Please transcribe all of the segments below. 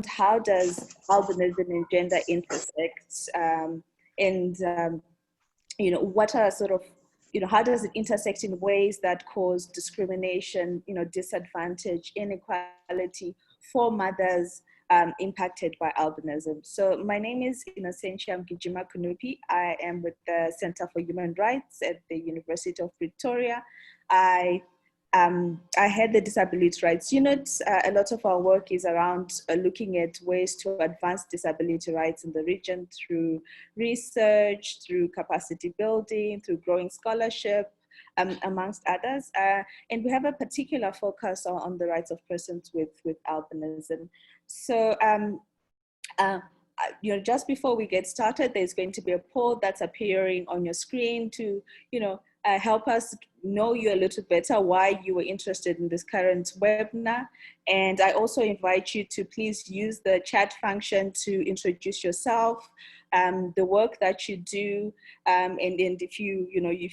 how does albinism and gender intersect, you know, what are sort of, you know, how does it intersect in ways that cause discrimination, you know, disadvantage, inequality for mothers impacted by albinism. So my name is Innocentia Mgijima-Konopi. I am with the Center for Human Rights at the University of Pretoria. I head the Disability Rights Unit. A lot of our work is around looking at ways to advance disability rights in the region through research, through capacity building, through growing scholarship, amongst others. And we have a particular focus on the rights of persons with albinism. So, you know, just before we get started, there's going to be a poll that's appearing on your screen to, you know, help us know you a little better, why you were interested in this current webinar. And I also invite you to please use the chat function to introduce yourself, the work that you do, and if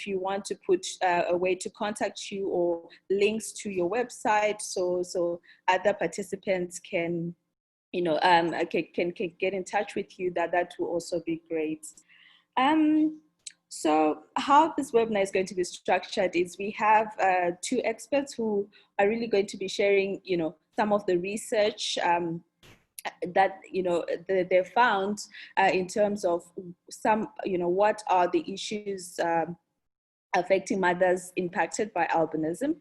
you want to put a way to contact you or links to your website, so other participants can, you know, can get in touch with you, that will also be great. So how this webinar is going to be structured is we have two experts who are really going to be sharing, you know, some of the research that, you know, they found in terms of some, you know, what are the issues affecting mothers impacted by albinism.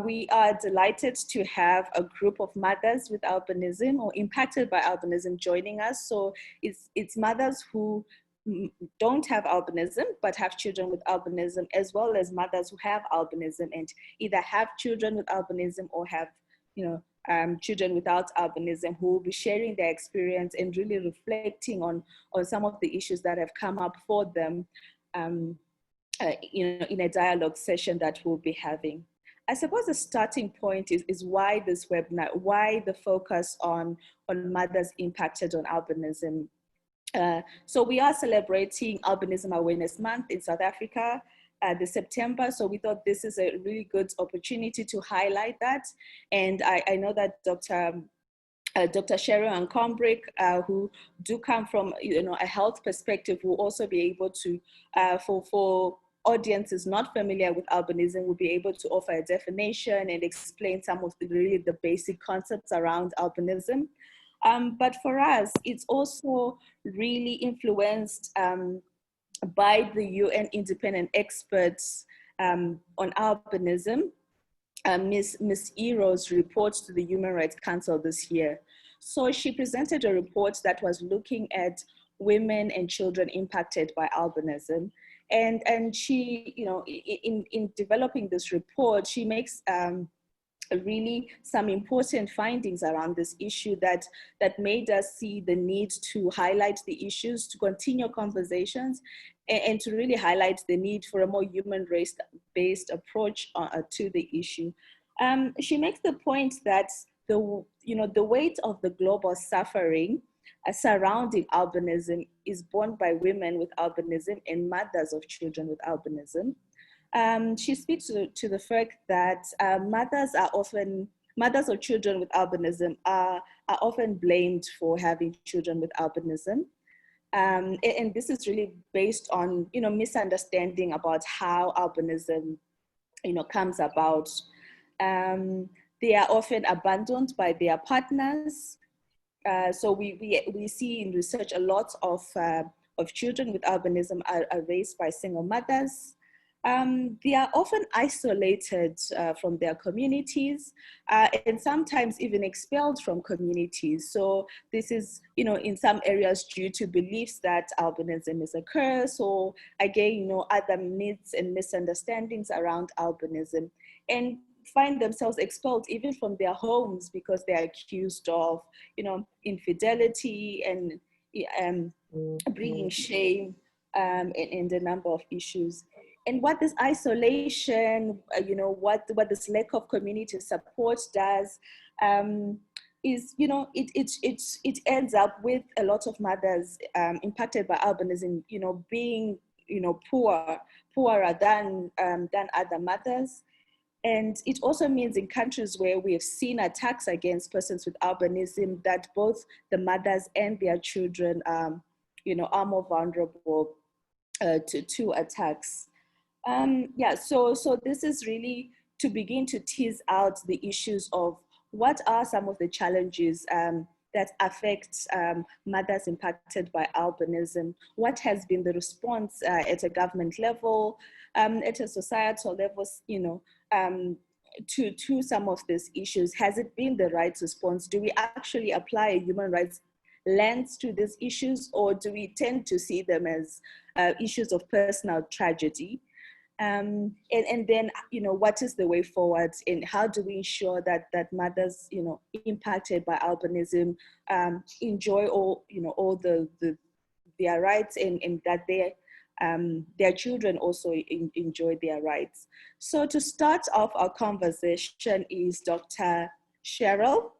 We are delighted to have a group of mothers with albinism or impacted by albinism joining us. So it's mothers who don't have albinism but have children with albinism, as well as mothers who have albinism and either have children with albinism or have, you know, children without albinism, who will be sharing their experience and really reflecting on some of the issues that have come up for them, you know, in a dialogue session that we'll be having. I suppose the starting point is why this webinar, why the focus on mothers impacted on albinism. So we are celebrating Albinism Awareness Month in South Africa this September. So we thought this is a really good opportunity to highlight that. And I know that Dr. Sheryl Reimer-Kirkham, who do come from, you know, a health perspective, will also be able to, for audiences not familiar with albinism, will be able to offer a definition and explain some of the basic concepts around albinism. But for us, it's also really influenced by the UN independent experts on albinism, Ms. Ero's report to the Human Rights Council this year. So she presented a report that was looking at women and children impacted by albinism. And she, you know, in developing this report, she makes really some important findings around this issue that made us see the need to highlight the issues, to continue conversations, and to really highlight the need for a more human race-based approach to the issue. She makes the point that the weight of the global suffering surrounding albinism is borne by women with albinism and mothers of children with albinism. She speaks to the fact that mothers of children with albinism are often blamed for having children with albinism. And this is really based on, you know, misunderstanding about how albinism, you know, comes about. They are often abandoned by their partners. So we see in research a lot of children with albinism are raised by single mothers. They are often isolated from their communities and sometimes even expelled from communities. So this is, you know, in some areas due to beliefs that albinism is a curse, or again, you know, other myths and misunderstandings around albinism, and find themselves expelled even from their homes because they are accused of, you know, infidelity and bringing shame and a number of issues. And what this isolation, you know, what this lack of community support does is, you know, it ends up with a lot of mothers impacted by albinism, you know, being, you know, poorer than other mothers. And it also means in countries where we have seen attacks against persons with albinism, that both the mothers and their children, are more vulnerable to attacks. So this is really to begin to tease out the issues of what are some of the challenges that affect mothers impacted by albinism. What has been the response at a government level, at a societal level, to some of these issues? Has it been the right response? Do we actually apply a human rights lens to these issues, or do we tend to see them as issues of personal tragedy? And then, what is the way forward, and how do we ensure that mothers, impacted by albinism, enjoy all their rights, and that their children also enjoy their rights? So to start off our conversation is Dr. Sheryl.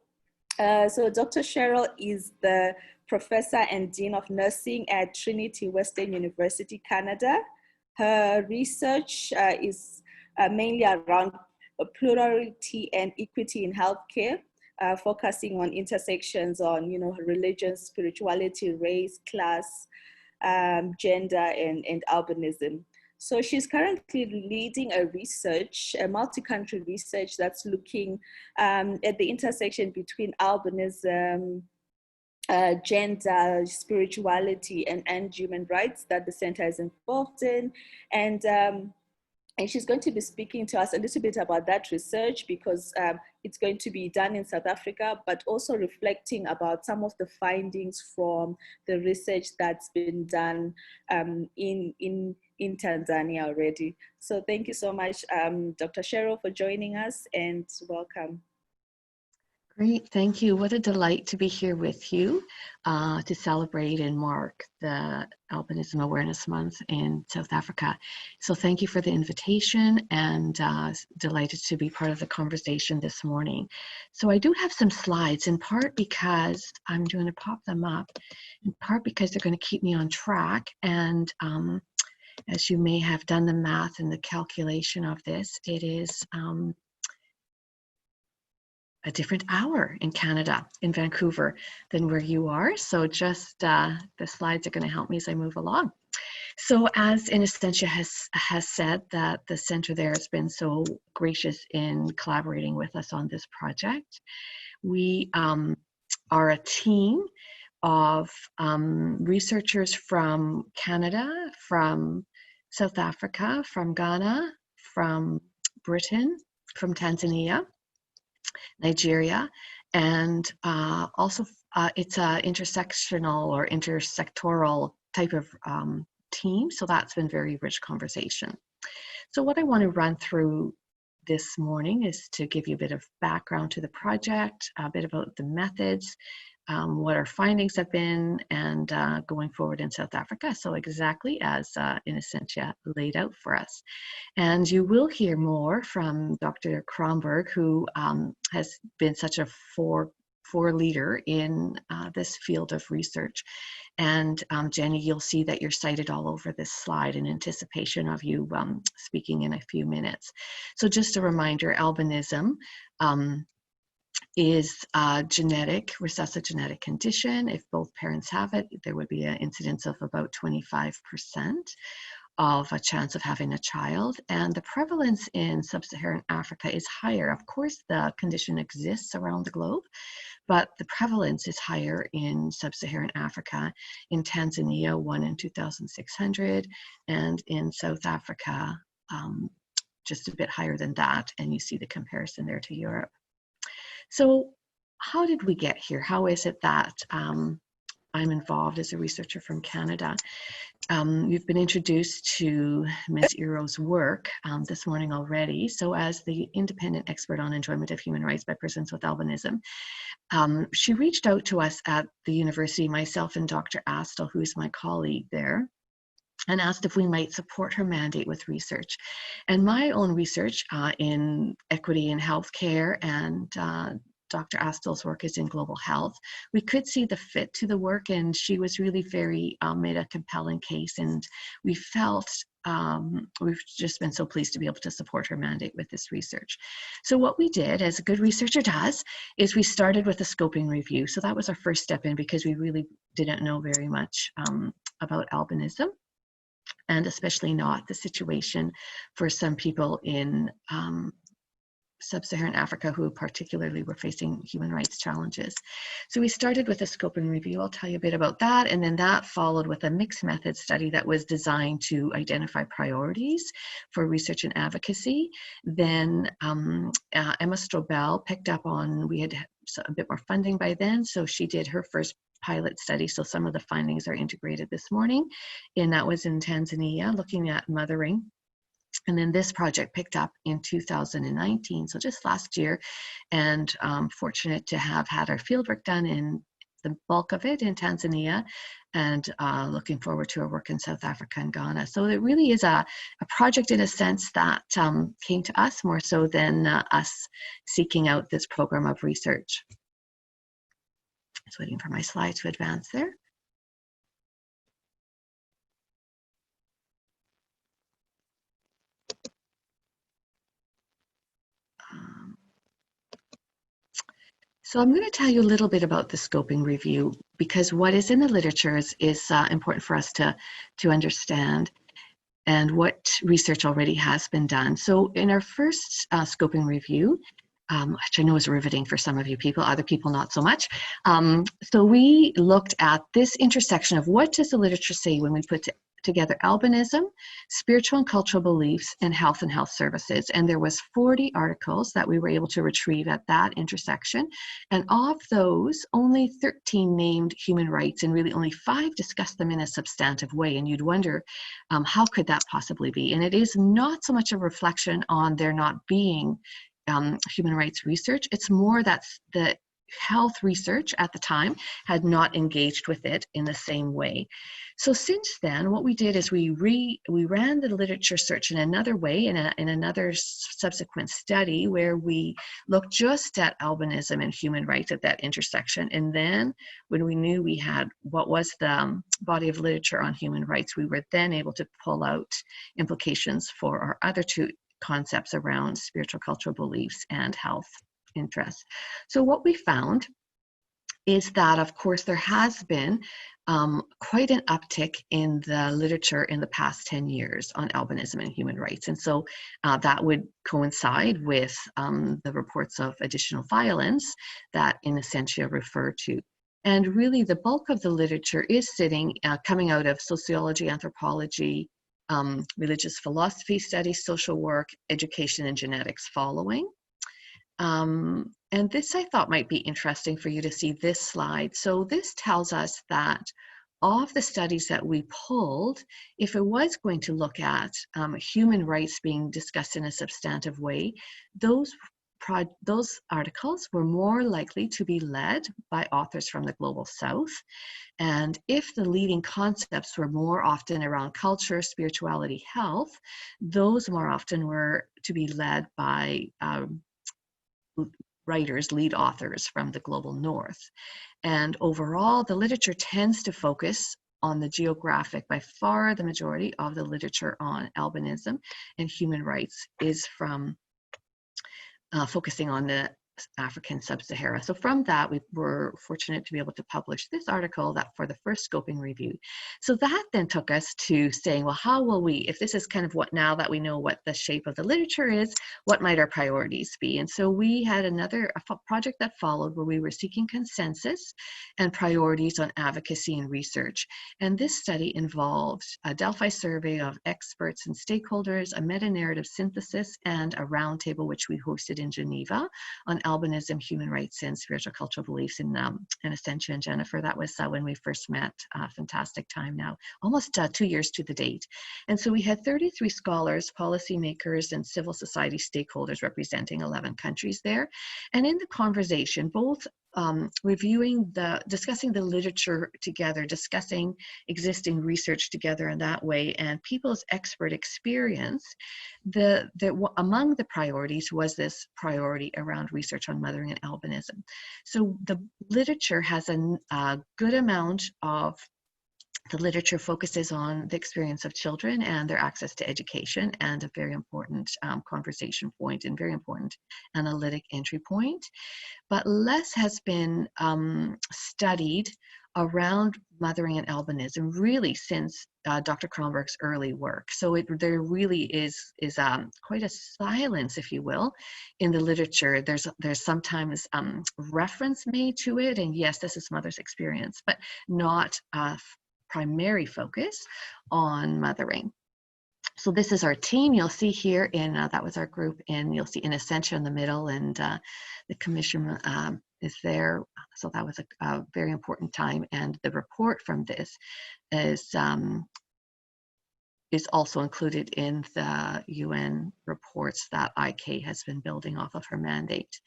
So Dr. Sheryl is the Professor and Dean of Nursing at Trinity Western University, Canada. Her research is mainly around plurality and equity in healthcare, focusing on intersections on, religion, spirituality, race, class, gender, and albinism. So she's currently leading a multi-country research that's looking at the intersection between albinism, gender, spirituality, and human rights that the center is involved in. And she's going to be speaking to us a little bit about that research, because it's going to be done in South Africa, but also reflecting about some of the findings from the research that's been done in Tanzania already. So thank you so much, Dr. Sheryl, for joining us, and welcome. Great, thank you. What a delight to be here with you to celebrate and mark the Albinism Awareness Month in South Africa. So thank you for the invitation, and delighted to be part of the conversation this morning. So I do have some slides, in part because I'm going to pop them up, in part because they're going to keep me on track. And as you may have done the math and the calculation of this, it is a different hour in Canada, in Vancouver, than where you are. So just the slides are going to help me as I move along. So as Innocentia has said, that the center there has been so gracious in collaborating with us on this project. We are a team of researchers from Canada, from South Africa, from Ghana, from Britain, from Tanzania, Nigeria, and also it's an intersectional or intersectoral type of team, so that's been very rich conversation. So what I want to run through this morning is to give you a bit of background to the project, a bit about the methods, what our findings have been, and going forward in South Africa, so exactly as Innocentia laid out for us. And you will hear more from Dr. Kronberg, who has been such a leader in this field of research. And Jenny, you'll see that you're cited all over this slide in anticipation of you speaking in a few minutes. So just a reminder, albinism is a recessive genetic condition. If both parents have it, there would be an incidence of about 25% of a chance of having a child. And the prevalence in sub-Saharan Africa is higher. Of course, the condition exists around the globe, but the prevalence is higher in sub-Saharan Africa. In Tanzania, 1 in 2,600, and in South Africa, just a bit higher than that. And you see the comparison there to Europe. So how did we get here? How is it that I'm involved as a researcher from Canada? You've been introduced to Ms. Iro's work this morning already. So as the independent expert on enjoyment of human rights by persons with albinism, she reached out to us at the university, myself and Dr. Astle, who's my colleague there, and asked if we might support her mandate with research. And my own research in equity in healthcare and Dr. Astel's work is in global health, we could see the fit to the work, and she was really very, made a compelling case, and we felt we've just been so pleased to be able to support her mandate with this research. So what we did, as a good researcher does, is we started with a scoping review. So that was our first step in, because we really didn't know very much about albinism, and especially not the situation for some people in sub-Saharan Africa who particularly were facing human rights challenges. So we started with a scoping review. I'll tell you a bit about that. And then that followed with a mixed method study that was designed to identify priorities for research and advocacy. Then Emma Strobel picked up on, we had a bit more funding by then, so she did her first pilot study. So some of the findings are integrated this morning, and that was in Tanzania, looking at mothering. And then this project picked up in 2019, so just last year, and fortunate to have had our fieldwork done in the bulk of it in Tanzania, and looking forward to our work in South Africa and Ghana. So it really is a project in a sense that came to us more so than us seeking out this program of research. Just waiting for my slide to advance there. So I'm going to tell you a little bit about the scoping review, because what is in the literature is important for us to understand, and what research already has been done. So in our first scoping review, which I know is riveting for some of you people, other people not so much. So we looked at this intersection of what does the literature say when we put together albinism, spiritual and cultural beliefs, and health services. And there was 40 articles that we were able to retrieve at that intersection. And of those, only 13 named human rights, and really only 5 discussed them in a substantive way. And you'd wonder, how could that possibly be? And it is not so much a reflection on there not being human rights research. It's more that the health research at the time had not engaged with it in the same way. So since then, what we did is we ran the literature search in another way, in another subsequent study, where we looked just at albinism and human rights at that intersection. And then when we knew we had what was the body of literature on human rights, we were then able to pull out implications for our other 2 concepts around spiritual cultural beliefs and health interests. So what we found is that, of course, there has been quite an uptick in the literature in the past 10 years on albinism and human rights. And so that would coincide with the reports of additional violence that Innocentia referred to. And really the bulk of the literature is coming out of sociology, anthropology, religious philosophy studies, social work, education, and genetics following. And this I thought might be interesting for you to see this slide. So this tells us that of the studies that we pulled, if it was going to look at human rights being discussed in a substantive way, those articles were more likely to be led by authors from the Global South. And if the leading concepts were more often around culture, spirituality, health, those more often were to be led by writers, lead authors from the Global North. And overall, the literature tends to focus on the geographic. By far, the majority of the literature on albinism and human rights is from focusing on the African sub-Sahara. So from that, we were fortunate to be able to publish this article that for the first scoping review. So that then took us to saying, well, how will we, if this is kind of what, now that we know what the shape of the literature is, what might our priorities be? And so we had a project that followed where we were seeking consensus and priorities on advocacy and research. And this study involved a Delphi survey of experts and stakeholders, a meta-narrative synthesis, and a roundtable, which we hosted in Geneva, on albinism, human rights, and spiritual cultural beliefs in Innocentia and Jennifer. That was when we first met. Fantastic time now, almost 2 years to the date. And so we had 33 scholars, policymakers, and civil society stakeholders representing 11 countries there. And in the conversation, both discussing the literature together, discussing existing research together in that way, and people's expert experience. Among the priorities was this priority around research on mothering and albinism. So the literature has a good amount of the literature focuses on the experience of children and their access to education, and a very important conversation point and very important analytic entry point. But less has been studied around mothering and albinism really since Dr. Kronberg's early work. So there really is quite a silence, if you will, in the literature. There's sometimes reference made to it, and yes, this is mother's experience, but not primary focus on mothering. So this is our team. You'll see here that was our group, and you'll see Innocentia in the middle, and the commission is there. So that was a very important time, and the report from this is also included in the UN reports that IK has been building off of her mandate.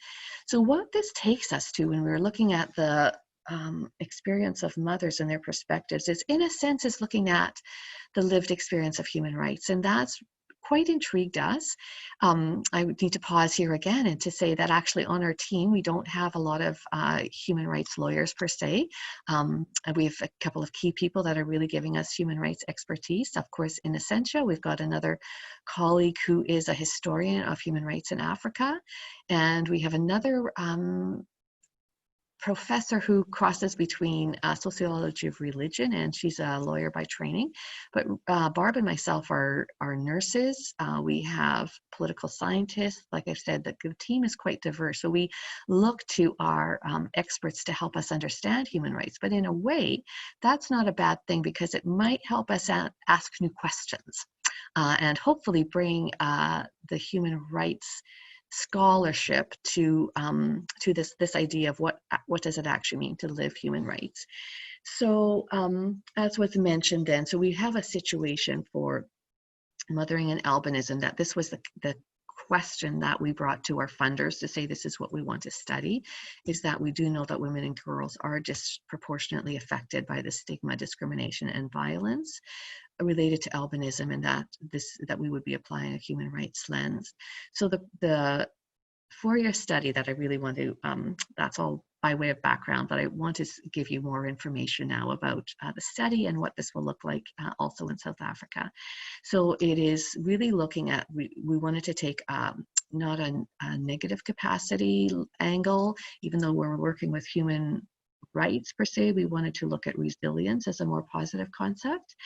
So what this takes us to when we're looking at the experience of mothers and their perspectives is, in a sense, is looking at the lived experience of human rights, and that's quite intrigued us. I would need to pause here again and to say that actually on our team we don't have a lot of human rights lawyers per se. We have a couple of key people that are really giving us human rights expertise. Of course, in Essentia, we've got another colleague who is a historian of human rights in Africa, and we have another professor who crosses between sociology of religion, and she's a lawyer by training. But Barb and myself are nurses. We have political scientists. Like I've said, the team is quite diverse. So we look to our experts to help us understand human rights. But in a way, that's not a bad thing, because it might help us ask new questions and hopefully bring the human rights scholarship to this idea of what does it actually mean to live human rights. So as was mentioned then, so we have a situation for mothering and albinism, that this was the question that we brought to our funders to say this is what we want to study, is that we do know that women and girls are disproportionately affected by the stigma, discrimination, and violence related to albinism, and that we would be applying a human rights lens. So the 4-year study that I really want to, that's all by way of background, but I want to give you more information now about the study and what this will look like also in South Africa. So it is really looking at, we wanted to take not a negative capacity angle, even though we're working with human rights per se. We wanted to look at resilience as a more positive concept,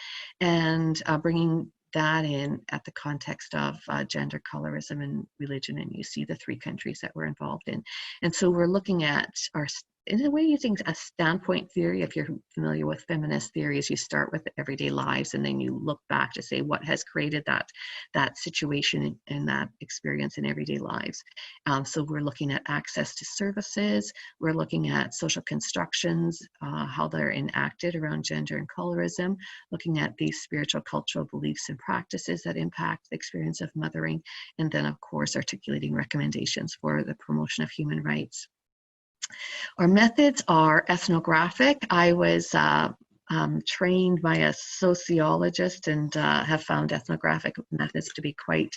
and bringing that in at the context of gender, colorism, and religion. And you see the 3 countries that we're involved in. And so we're looking at in a way, using a standpoint theory. If you're familiar with feminist theories, you start with everyday lives, and then you look back to say what has created that situation and that experience in everyday lives. So we're looking at access to services. We're looking at social constructions, how they're enacted around gender and colorism, looking at these spiritual, cultural beliefs and practices that impact the experience of mothering, and then, of course, articulating recommendations for the promotion of human rights. Our methods are ethnographic. I was trained by a sociologist, and have found ethnographic methods to be quite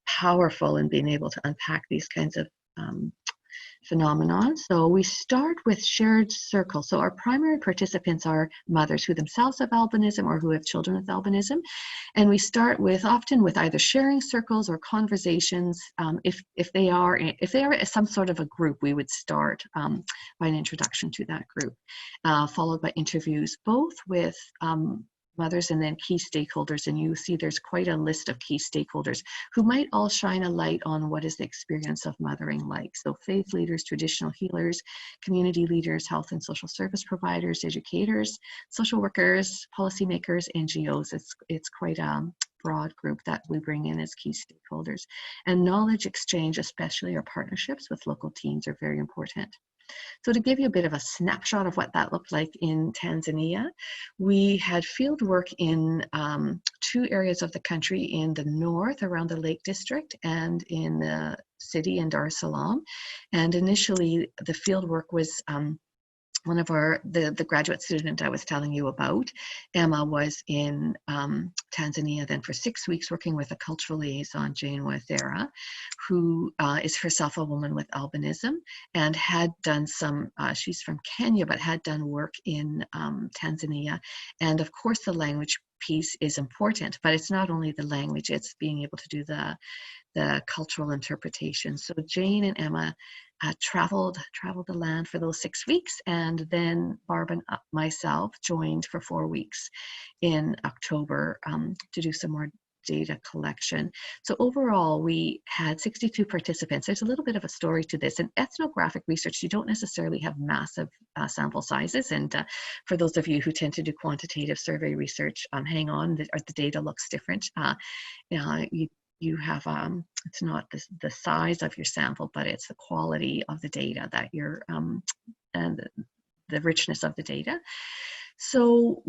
powerful in being able to unpack these kinds of phenomenon. So we start with shared circles. So our primary participants are mothers who themselves have albinism or who have children with albinism. And we start often with either sharing circles or conversations. If they are some sort of a group, we would start by an introduction to that group, followed by interviews, both with mothers and then key stakeholders. And you see there's quite a list of key stakeholders who might all shine a light on what is the experience of mothering like. So faith leaders, traditional healers, community leaders, health and social service providers, educators, social workers, policymakers, NGOs. It's quite a broad group that we bring in as key stakeholders. And knowledge exchange, especially our partnerships with local teams, are very important. So to give you a bit of a snapshot of what that looked like in Tanzania, we had field work in 2 areas of the country, in the north around the Lake District and in the city in Dar es Salaam. And initially the field work was one of the graduate student I was telling you about, Emma, was in Tanzania then for 6 weeks working with a cultural liaison, Jane Waithera, who is herself a woman with albinism and had done some, she's from Kenya, but had done work in Tanzania. And of course the language piece is important, but it's not only the language, it's being able to do the cultural interpretation. So Jane and Emma traveled the land for those 6 weeks, and then Barb and myself joined for 4 weeks in October to do some more data collection. So overall, we had 62 participants. There's a little bit of a story to this. In ethnographic research, you don't necessarily have massive sample sizes. And for those of you who tend to do quantitative survey research, hang on, the data looks different. You have, it's not the size of your sample, but it's the quality of the data that you're, and the richness of the data. So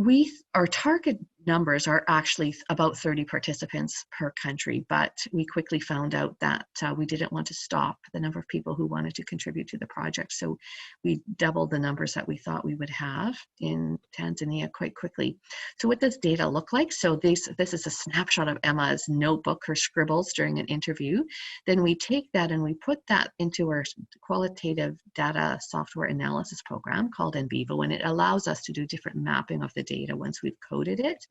our target numbers are actually about 30 participants per country, but we quickly found out that we didn't want to stop the number of people who wanted to contribute to the project. So we doubled the numbers that we thought we would have in Tanzania quite quickly. So what does data look like? So this is a snapshot of Emma's notebook, her scribbles during an interview. Then we take that and we put that into our qualitative data software analysis program called NVivo, and it allows us to do different mapping of the data once we've coded it.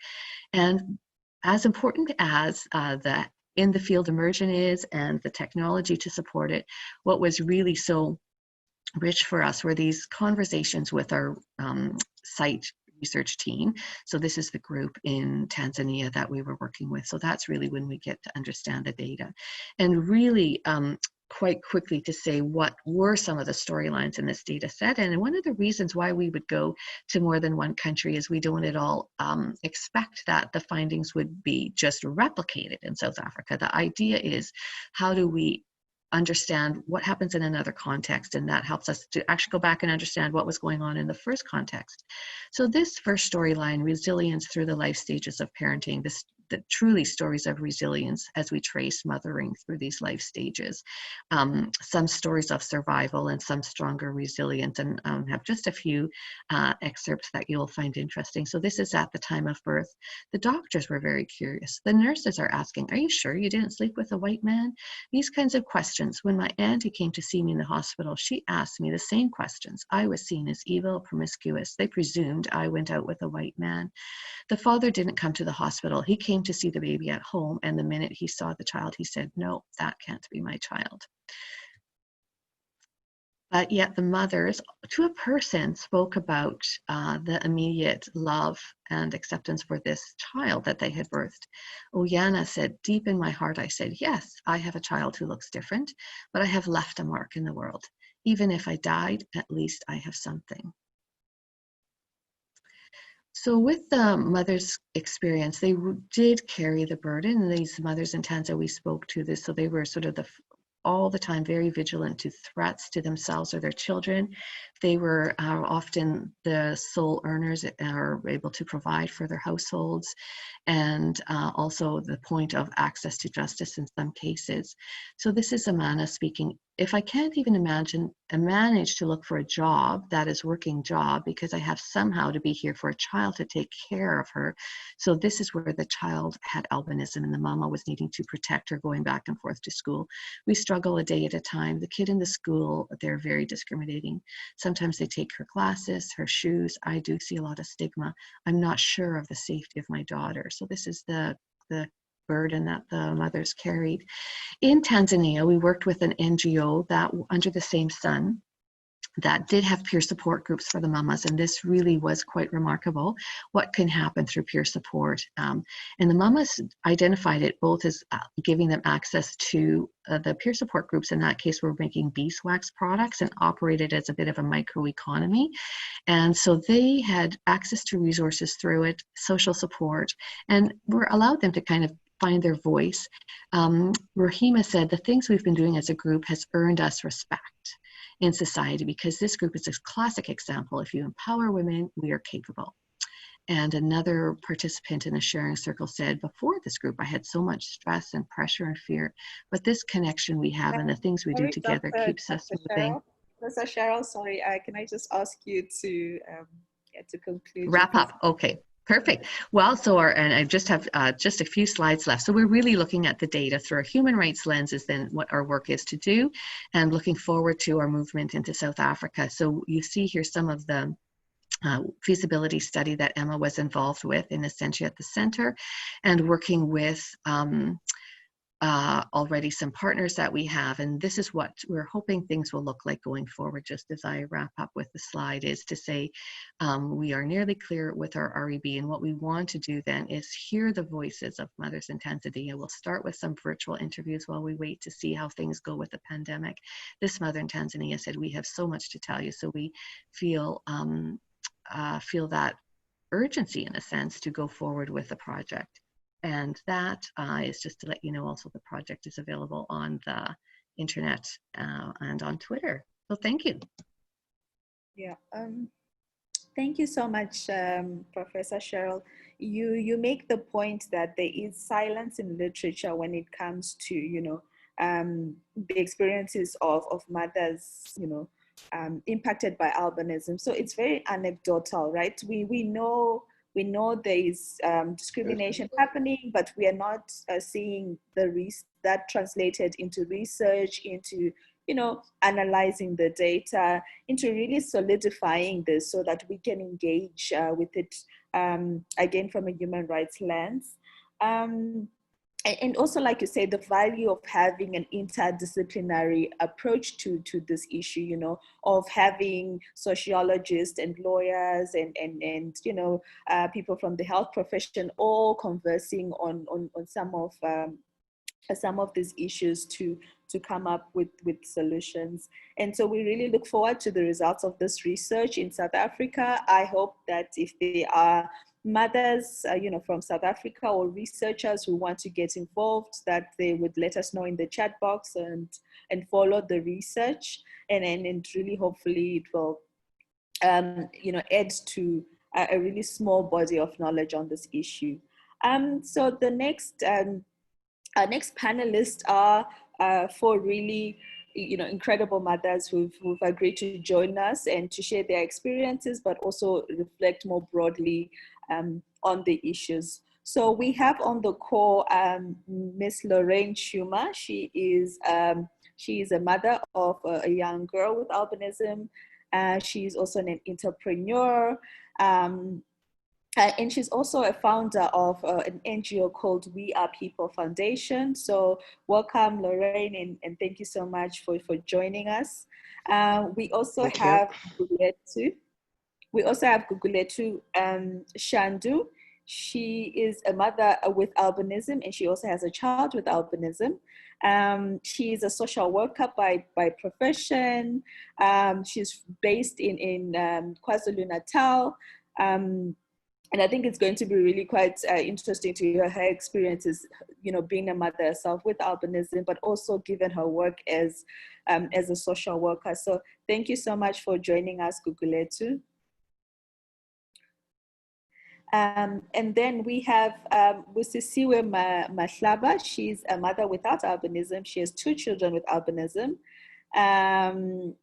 And as important as the in the field immersion is and the technology to support it, what was really so rich for us were these conversations with our site research team. So this is the group in Tanzania that we were working with. So that's really when we get to understand the data. And really quite quickly to say what were some of the storylines in this data set. And one of the reasons why we would go to more than one country is we don't at all expect that the findings would be just replicated in South Africa. The idea is, how do we understand what happens in another context, and that helps us to actually go back and understand what was going on in the first context. So this first storyline, resilience through the life stages of parenting, the truly stories of resilience as we trace mothering through these life stages. Some stories of survival and some stronger resilience, and have just a few excerpts that you'll find interesting. So this is at the time of birth. The doctors were very curious. The nurses are asking, are you sure you didn't sleep with a white man? These kinds of questions. When my auntie came to see me in the hospital, she asked me the same questions. I was seen as evil, promiscuous. They presumed I went out with a white man. The father didn't come to the hospital. He came to see the baby at home, and the minute he saw the child, he said, no, that can't be my child. But yet the mothers, to a person, spoke about the immediate love and acceptance for this child that they had birthed. Oyana said, deep in my heart, I said, yes, I have a child who looks different, but I have left a mark in the world. Even if I died, at least I have something. So with the mother's experience, they did carry the burden. And these mothers in Tanzania, we spoke to this, so they were sort of all the time very vigilant to threats to themselves or their children. They were often the sole earners, are able to provide for their households, and also the point of access to justice in some cases. So this is Amana speaking. If I can't even manage to look for a job that is working job because I have somehow to be here for a child to take care of her. So this is where the child had albinism and the mama was needing to protect her going back and forth to school. We struggle a day at a time. The kid in the school, they're very discriminating. Sometimes they take her glasses, her shoes. I do see a lot of stigma. I'm not sure of the safety of my daughter. So this is the burden that the mothers carried. In Tanzania, we worked with an NGO that under the same sun that did have peer support groups for the mamas, and this really was quite remarkable, what can happen through peer support. And the mamas identified it both as giving them access to the peer support groups. In that case, were making beeswax products and operated as a bit of a microeconomy. And so they had access to resources through it, social support, and were allowed them to kind of find their voice. Rahima said, the things we've been doing as a group has earned us respect. in society, because this group is a classic example. If you empower women, we are capable. And another participant in the sharing circle said, before this group, I had so much stress and pressure and fear, but this connection we have and the things we do Sorry, together keeps us moving. Cheryl. Professor Cheryl, sorry, can I just ask you to conclude? Wrap up. Okay. Perfect. Well, and I just have just a few slides left. So we're really looking at the data through a human rights lens, is then what our work is to do, and looking forward to our movement into South Africa. So you see here some of the feasibility study that Emma was involved with in Innocentia at the center, and working with already some partners that we have. And this is what we're hoping things will look like going forward. Just as I wrap up with the slide, is to say we are nearly clear with our REB, and what we want to do then is hear the voices of mothers in Tanzania. We'll start with some virtual interviews while we wait to see how things go with the pandemic. This mother in Tanzania said, we have so much to tell you. So we feel that urgency, in a sense, to go forward with the project. And that is just to let you know also the project is available on the internet and on Twitter. So thank you. Yeah, thank you so much, Professor Cheryl. You make the point that there is silence in literature when it comes to, the experiences of mothers, impacted by albinism. So it's very anecdotal, right? We know there is discrimination happening, but we are not seeing that translated into research, into analyzing the data, into really solidifying this so that we can engage with it again from a human rights lens. And also, like you say, the value of having an interdisciplinary approach to this issue, of having sociologists and lawyers and people from the health profession all conversing on some of these issues to come up with solutions. And so we really look forward to the results of this research in South Africa. I hope that if there are mothers, from South Africa, or researchers who want to get involved, that they would let us know in the chat box and follow the research, and really hopefully it will, add to a really small body of knowledge on this issue. So the next, our next panelists are four really, incredible mothers who've agreed to join us and to share their experiences, but also reflect more broadly on the issues. So we have on the call Miss Lorraine Schumer. She is a mother of a young girl with albinism. She's also an entrepreneur. And she's also a founder of an NGO called We Are People Foundation. So welcome, Lorraine, and thank you so much for joining us. We also have Guguletu. We also have Guguletu Shandu. She is a mother with albinism, and she also has a child with albinism. She is a social worker by profession. She's based in KwaZulu-Natal. And I think it's going to be really quite interesting to hear her experiences, being a mother herself with albinism, but also given her work as a social worker. So thank you so much for joining us, Guguletu. And then we have Busisiwe Mahlaba. She's a mother without albinism. She has 2 children with albinism. And,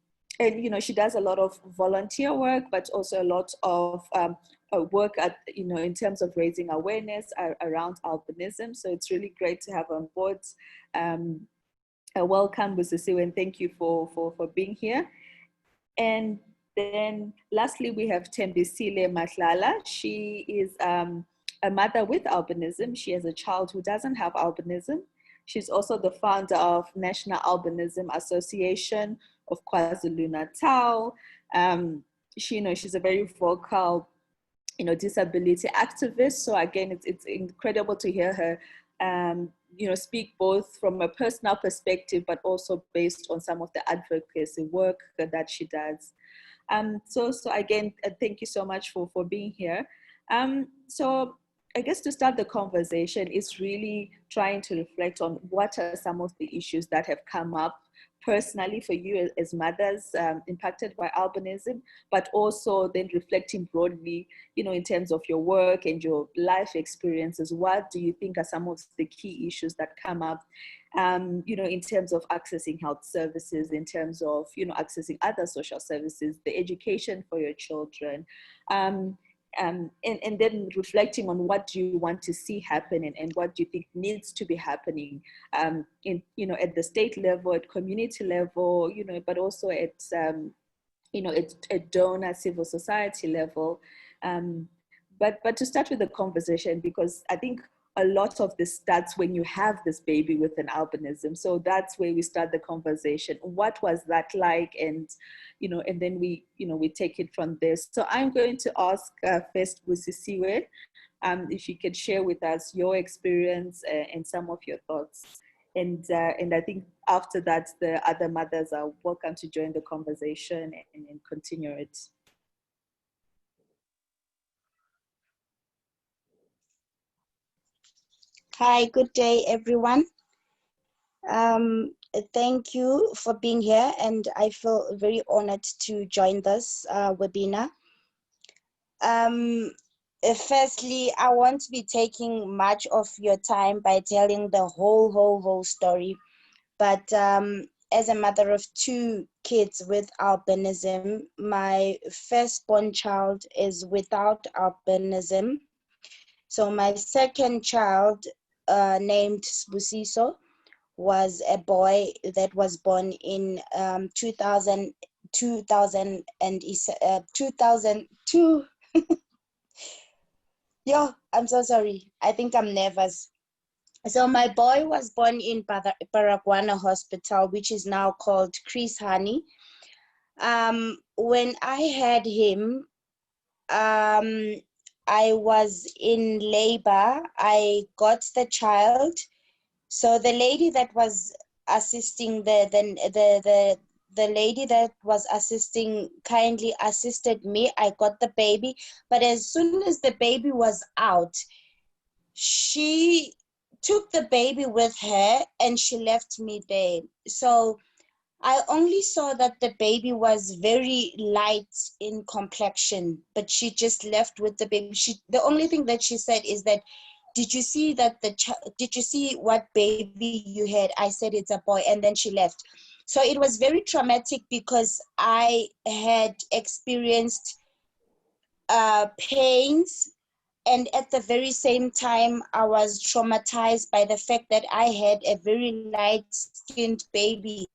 she does a lot of volunteer work, but also a lot of work at, in terms of raising awareness around albinism. So it's really great to have on board. Welcome, Busisiwe, and thank you for being here. And then lastly, we have Tembisile Matlala. She is a mother with albinism. She has a child who doesn't have albinism. She's also the founder of National Albinism Association of KwaZulu-Natal. She's a very vocal, disability activist. So again, it's incredible to hear her, speak both from a personal perspective, but also based on some of the advocacy work that she does. So again, thank you so much for being here. So I guess to start the conversation is really trying to reflect on what are some of the issues that have come up personally for you as mothers impacted by albinism, but also then reflecting broadly, you know, in terms of your work and your life experiences. What do you think are some of the key issues that come up, you know, in terms of accessing health services, in terms of, you know, accessing other social services, the education for your children, and then reflecting on what do you want to see happen, and what do you think needs to be happening, in, you know, at the state level, at community level, you know, but also at, you know, at donor civil society level. But to start with the conversation, because I think a lot of this starts when you have this baby with an albinism. So that's where we start the conversation. What was that like? And, you know, and then we, you know, we take it from there. So I'm going to ask first Busisiwe, if you could share with us your experience and some of your thoughts. And I think after that, the other mothers are welcome to join the conversation and continue it. Hi, good day, everyone. Thank you for being here, and I feel very honored to join this webinar. Firstly, I won't be taking much of your time by telling the whole story, but as a mother of 2 kids with albinism, my firstborn child is without albinism. So my second child, named Sbusiso, was a boy that was born in 2002. Yo, I'm so sorry. I think I'm nervous. So my boy was born in Baragwana Hospital, which is now called Chris Hani. When I had him, I was in labor. I got the child. So the lady that was assisting, the lady that was assisting kindly assisted me. I got the baby, but as soon as the baby was out, she took the baby with her and she left me there. So I only saw that the baby was very light in complexion, but she just left with the baby. The only thing that she said is that, did you see that did you see what baby you had? I said, it's a boy, and then she left. So it was very traumatic because I had experienced pains, and at the very same time, I was traumatized by the fact that I had a very light-skinned baby,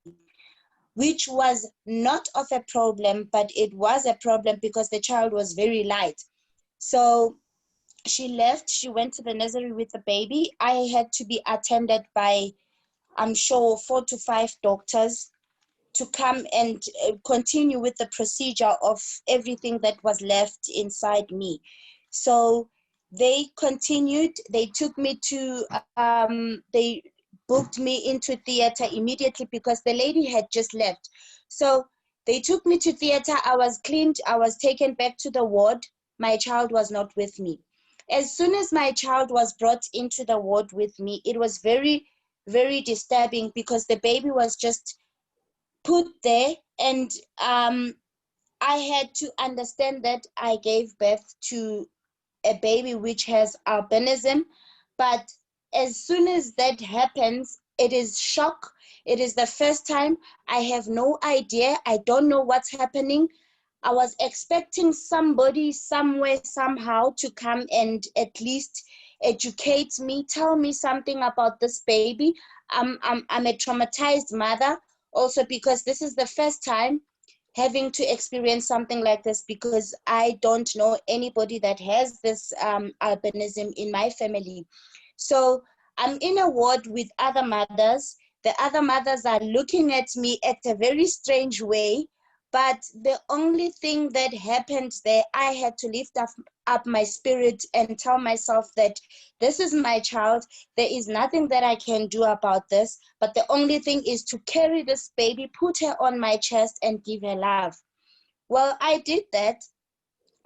which was not of a problem, but it was a problem because the child was very light. So she left, she went to the nursery with the baby. I had to be attended by, I'm sure, 4 to 5 doctors to come and continue with the procedure of everything that was left inside me. So they continued, they took me to, they booked me into theater immediately because the lady had just left. So they took me to theater, I was cleaned, I was taken back to the ward. My child was not with me. As soon as my child was brought into the ward with me, it was very, very disturbing because the baby was just put there, and I had to understand that I gave birth to a baby which has albinism. But as soon as that happens, it is shock. It is the first time. I have no idea. I don't know what's happening. I was expecting somebody somewhere, somehow, to come and at least educate me, tell me something about this baby. I'm a traumatized mother also because this is the first time having to experience something like this, because I don't know anybody that has this albinism in my family. So I'm in a ward with other mothers. The other mothers are looking at me at a very strange way. But the only thing that happened there, I had to lift up my spirit and tell myself that this is my child. There is nothing that I can do about this. But the only thing is to carry this baby, put her on my chest and give her love. Well, I did that,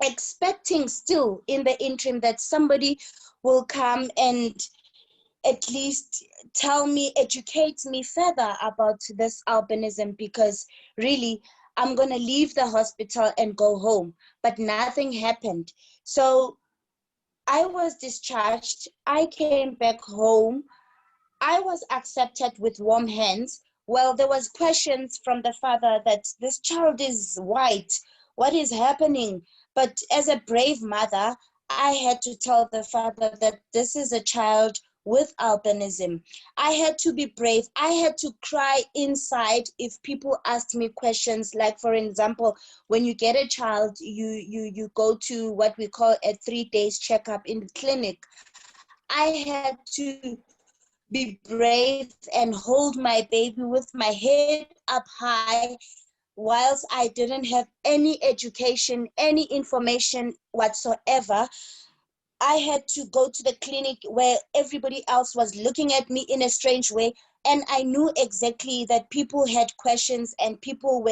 expecting still in the interim that somebody will come and at least tell me, educate me further about this albinism, because really I'm going to leave the hospital and go home, but nothing happened. So I was discharged. I came back home. I was accepted with warm hands. Well, there was questions from the father that this child is white. What is happening? But as a brave mother, I had to tell the father that this is a child with albinism. I had to be brave. I had to cry inside if people asked me questions. Like, for example, when you get a child, you go to what we call a 3 days checkup in the clinic. I had to be brave and hold my baby with my head up high, whilst I didn't have any education, any information whatsoever. I had to go to the clinic where everybody else was looking at me in a strange way. And I knew exactly that people had questions, and people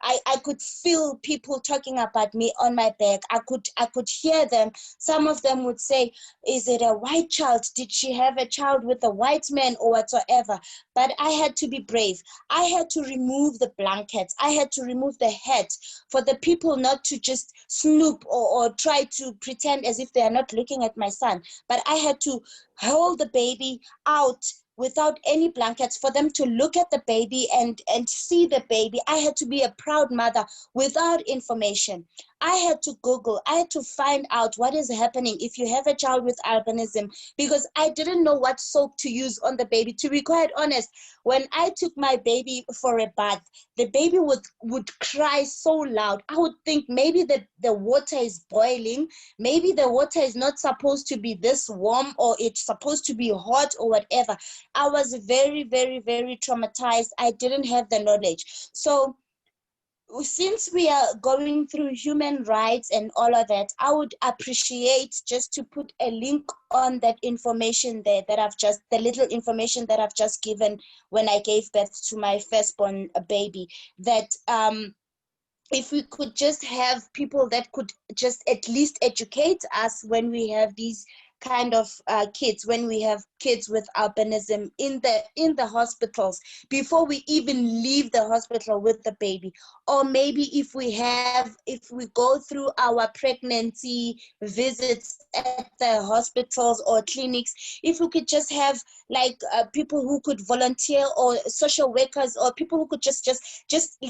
I could feel people talking about me on my back. I could hear them. Some of them would say, is it a white child? Did she have a child with a white man or whatsoever? But I had to be brave. I had to remove the blankets. I had to remove the hat for the people not to just snoop or try to pretend as if they are not looking at my son. But I had to hold the baby out without any blankets for them to look at the baby and see the baby. I had to be a proud mother without information. I had to Google. I had to find out what is happening if you have a child with albinism, because I didn't know what soap to use on the baby. To be quite honest, when I took my baby for a bath, the baby would cry so loud. I would think maybe the water is boiling. Maybe the water is not supposed to be this warm, or it's supposed to be hot or whatever. I was very, very, very traumatized. I didn't have the knowledge. So since we are going through human rights and all of that, I would appreciate just to put a link on that information there that the little information that I've just given when I gave birth to my firstborn baby, that if we could just have people that could just at least educate us when we have these kind of kids, when we have kids with albinism in the hospitals, before we even leave the hospital with the baby. Or maybe if we go through our pregnancy visits at the hospitals or clinics, if we could just have like people who could volunteer, or social workers, or people who could just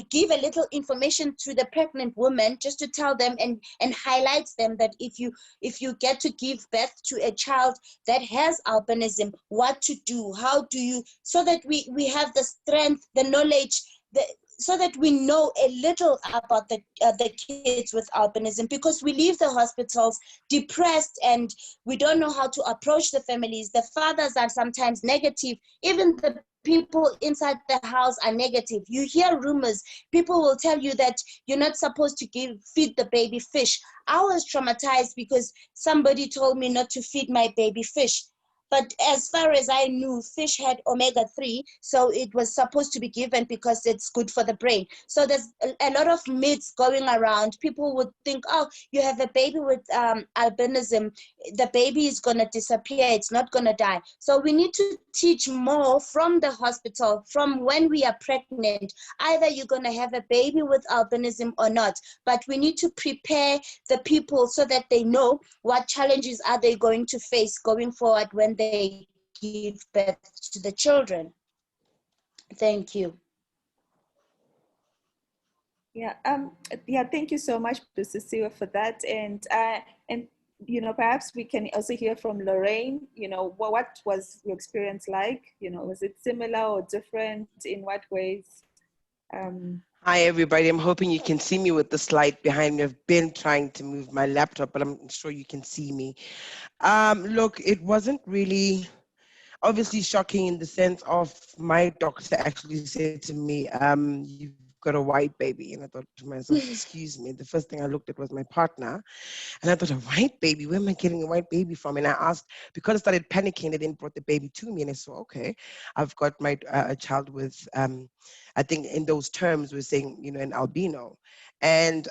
give a little information to the pregnant woman, just to tell them and highlight them that if you get to give birth to a child that has albinism, what to do, how do you, so that we have the strength, the knowledge, so that we know a little about the kids with albinism, because we leave the hospitals depressed and we don't know how to approach the families. The fathers are sometimes negative. Even the people inside the house are negative. You hear rumors. People will tell you that you're not supposed to feed the baby fish. I was traumatized because somebody told me not to feed my baby fish. But as far as I knew, fish had omega-3, so it was supposed to be given because it's good for the brain. So there's a lot of myths going around. People would think, oh, you have a baby with albinism, the baby is going to disappear, it's not going to die. So we need to teach more from the hospital, from when we are pregnant. Either you're going to have a baby with albinism or not, but we need to prepare the people so that they know what challenges are they going to face going forward when they give birth to the children. Thank you. Yeah, thank you so much, Cecilia, for that. And perhaps we can also hear from Lorraine. What was your experience like? Was it similar or different? In what ways? Hi, everybody. I'm hoping you can see me with the slide behind me. I've been trying to move my laptop, but I'm sure you can see me. Look, it wasn't really obviously shocking in the sense of my doctor actually said to me, you've got a white baby. And I thought to myself, excuse me. The first thing I looked at was my partner. And I thought, a white baby? Where am I getting a white baby from? And I asked, because I started panicking, they then brought the baby to me. And I said, okay, I've got my a child with I think in those terms we're saying, you know, an albino. And,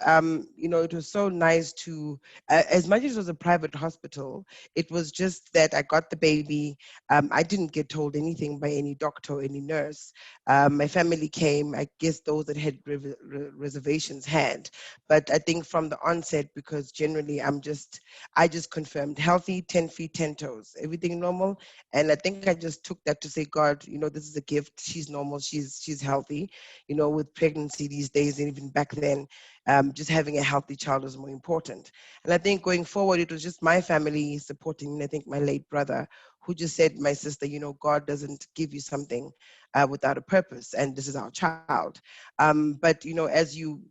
you know, it was so nice to, as much as it was a private hospital, it was just that I got the baby. I didn't get told anything by any doctor or any nurse. My family came, I guess those that had reservations had. But I think from the onset, because generally I just confirmed healthy, 10 feet, 10 toes, everything normal. And I think I just took that to say, God, you know, this is a gift. She's normal. She's healthy. You know, with pregnancy these days, and even back then, just having a healthy child was more important. And I think going forward, it was just my family supporting me. I think my late brother, who just said, my sister, you know, God doesn't give you something without a purpose, and this is our child. But you know, as you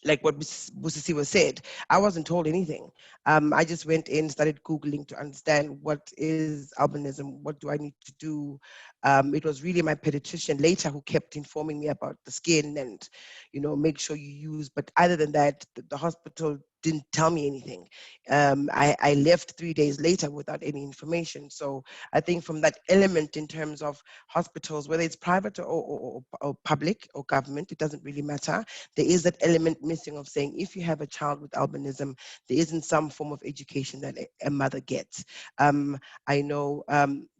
like what Busisi was said, I wasn't told anything. I just went in, started Googling to understand what is albinism, what do I need to do. It was really my pediatrician later who kept informing me about the skin and, you know, make sure you use. But other than that, the hospital didn't tell me anything. I left 3 days later without any information. So I think from that element in terms of hospitals, whether it's private or public or government, it doesn't really matter. There is that element missing of saying, if you have a child with albinism, there isn't some form of education that a mother gets. I know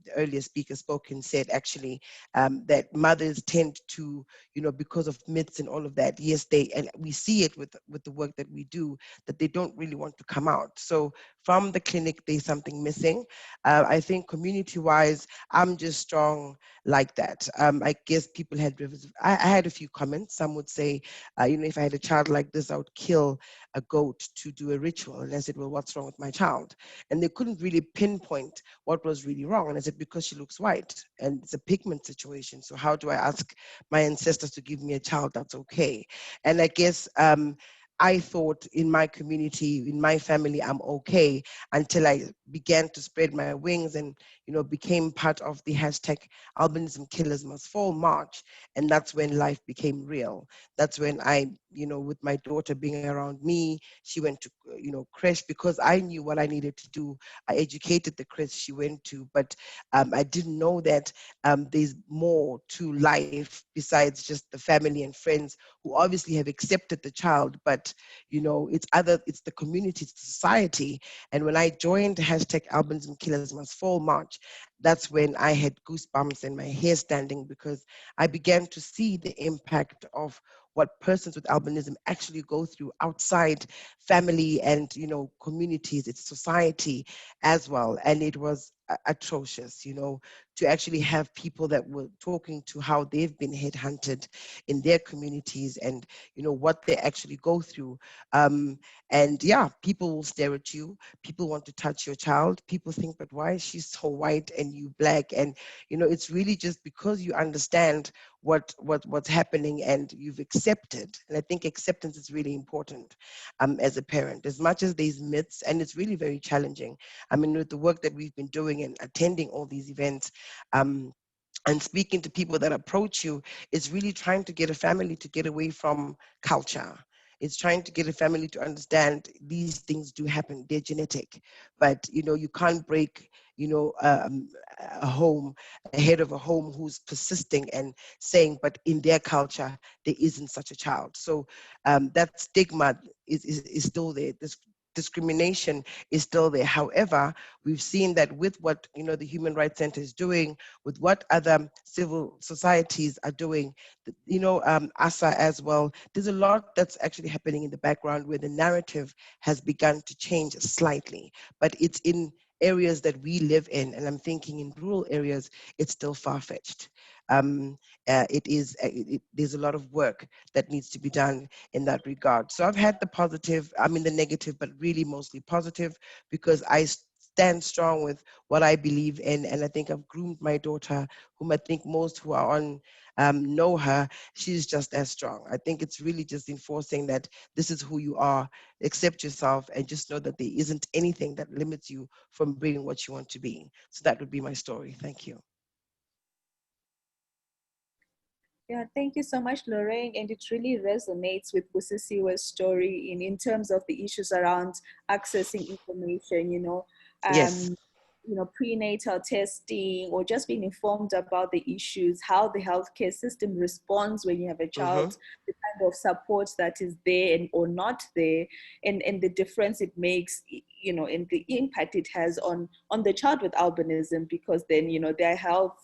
the earlier speaker spoke and said actually that mothers tend to, you know, because of myths and all of that, yes, and we see it with the work that we do, that they don't really want to come out. So from the clinic, there's something missing. I think community-wise, I'm just strong like that. I guess people had, I had a few comments. Some would say, you know, if I had a child like this, I would kill a goat to do a ritual. And I said, well, what's wrong with my child? And they couldn't really pinpoint what was really wrong. And I said, because she looks white and it's a pigment situation. So how do I ask my ancestors to give me a child that's okay? And I guess I thought in my community, in my family, I'm okay, until I began to spread my wings and, you know, became part of the hashtag Albinism Killers Must Fall March. And that's when life became real. That's when I, you know, with my daughter being around me, she went to, you know, creche because I knew what I needed to do. I educated the creche she went to, but I didn't know that there's more to life besides just the family and friends who obviously have accepted the child, but you know, it's the community, it's the society. And when I joined hashtag Albinism Killers Must Fall March, that's when I had goosebumps and my hair standing, because I began to see the impact of what persons with albinism actually go through outside family and, you know, communities, it's society as well. And it was atrocious, you know, to actually have people that were talking to how they've been headhunted in their communities and, you know, what they actually go through. And yeah, people will stare at you. People want to touch your child. People think, but why is she so white and you black? And, you know, it's really just because you understand what's happening and you've accepted. And I think acceptance is really important as a parent, as much as there's myths, and it's really very challenging. I mean, with the work that we've been doing and attending all these events, and speaking to people that approach you, is really trying to get a family to get away from culture. It's trying to get a family to understand these things do happen, they're genetic, but you know, you can't break, you know, a home, a head of a home who's persisting and saying, but in their culture, there isn't such a child. So that stigma is still there. This discrimination is still there. However, we've seen that with what, you know, the Human Rights Center is doing, with what other civil societies are doing, you know, ASA as well, there's a lot that's actually happening in the background where the narrative has begun to change slightly, but it's in areas that we live in, and I'm thinking in rural areas, it's still far-fetched. There's a lot of work that needs to be done in that regard. So I've had the positive, I mean the negative, but really mostly positive, because I stand strong with what I believe in. And I think I've groomed my daughter, whom I think most who are on know her, she's just as strong. I think it's really just enforcing that this is who you are, accept yourself, and just know that there isn't anything that limits you from being what you want to be. So that would be my story. Thank you. Yeah, thank you so much, Lorraine. And it really resonates with Busisiwe's story in terms of the issues around accessing information, you know. Yes. prenatal testing, or just being informed about the issues, how the healthcare system responds when you have a child, the kind of support that is there or not there, and the difference it makes, and the impact it has on the child with albinism, because then, their health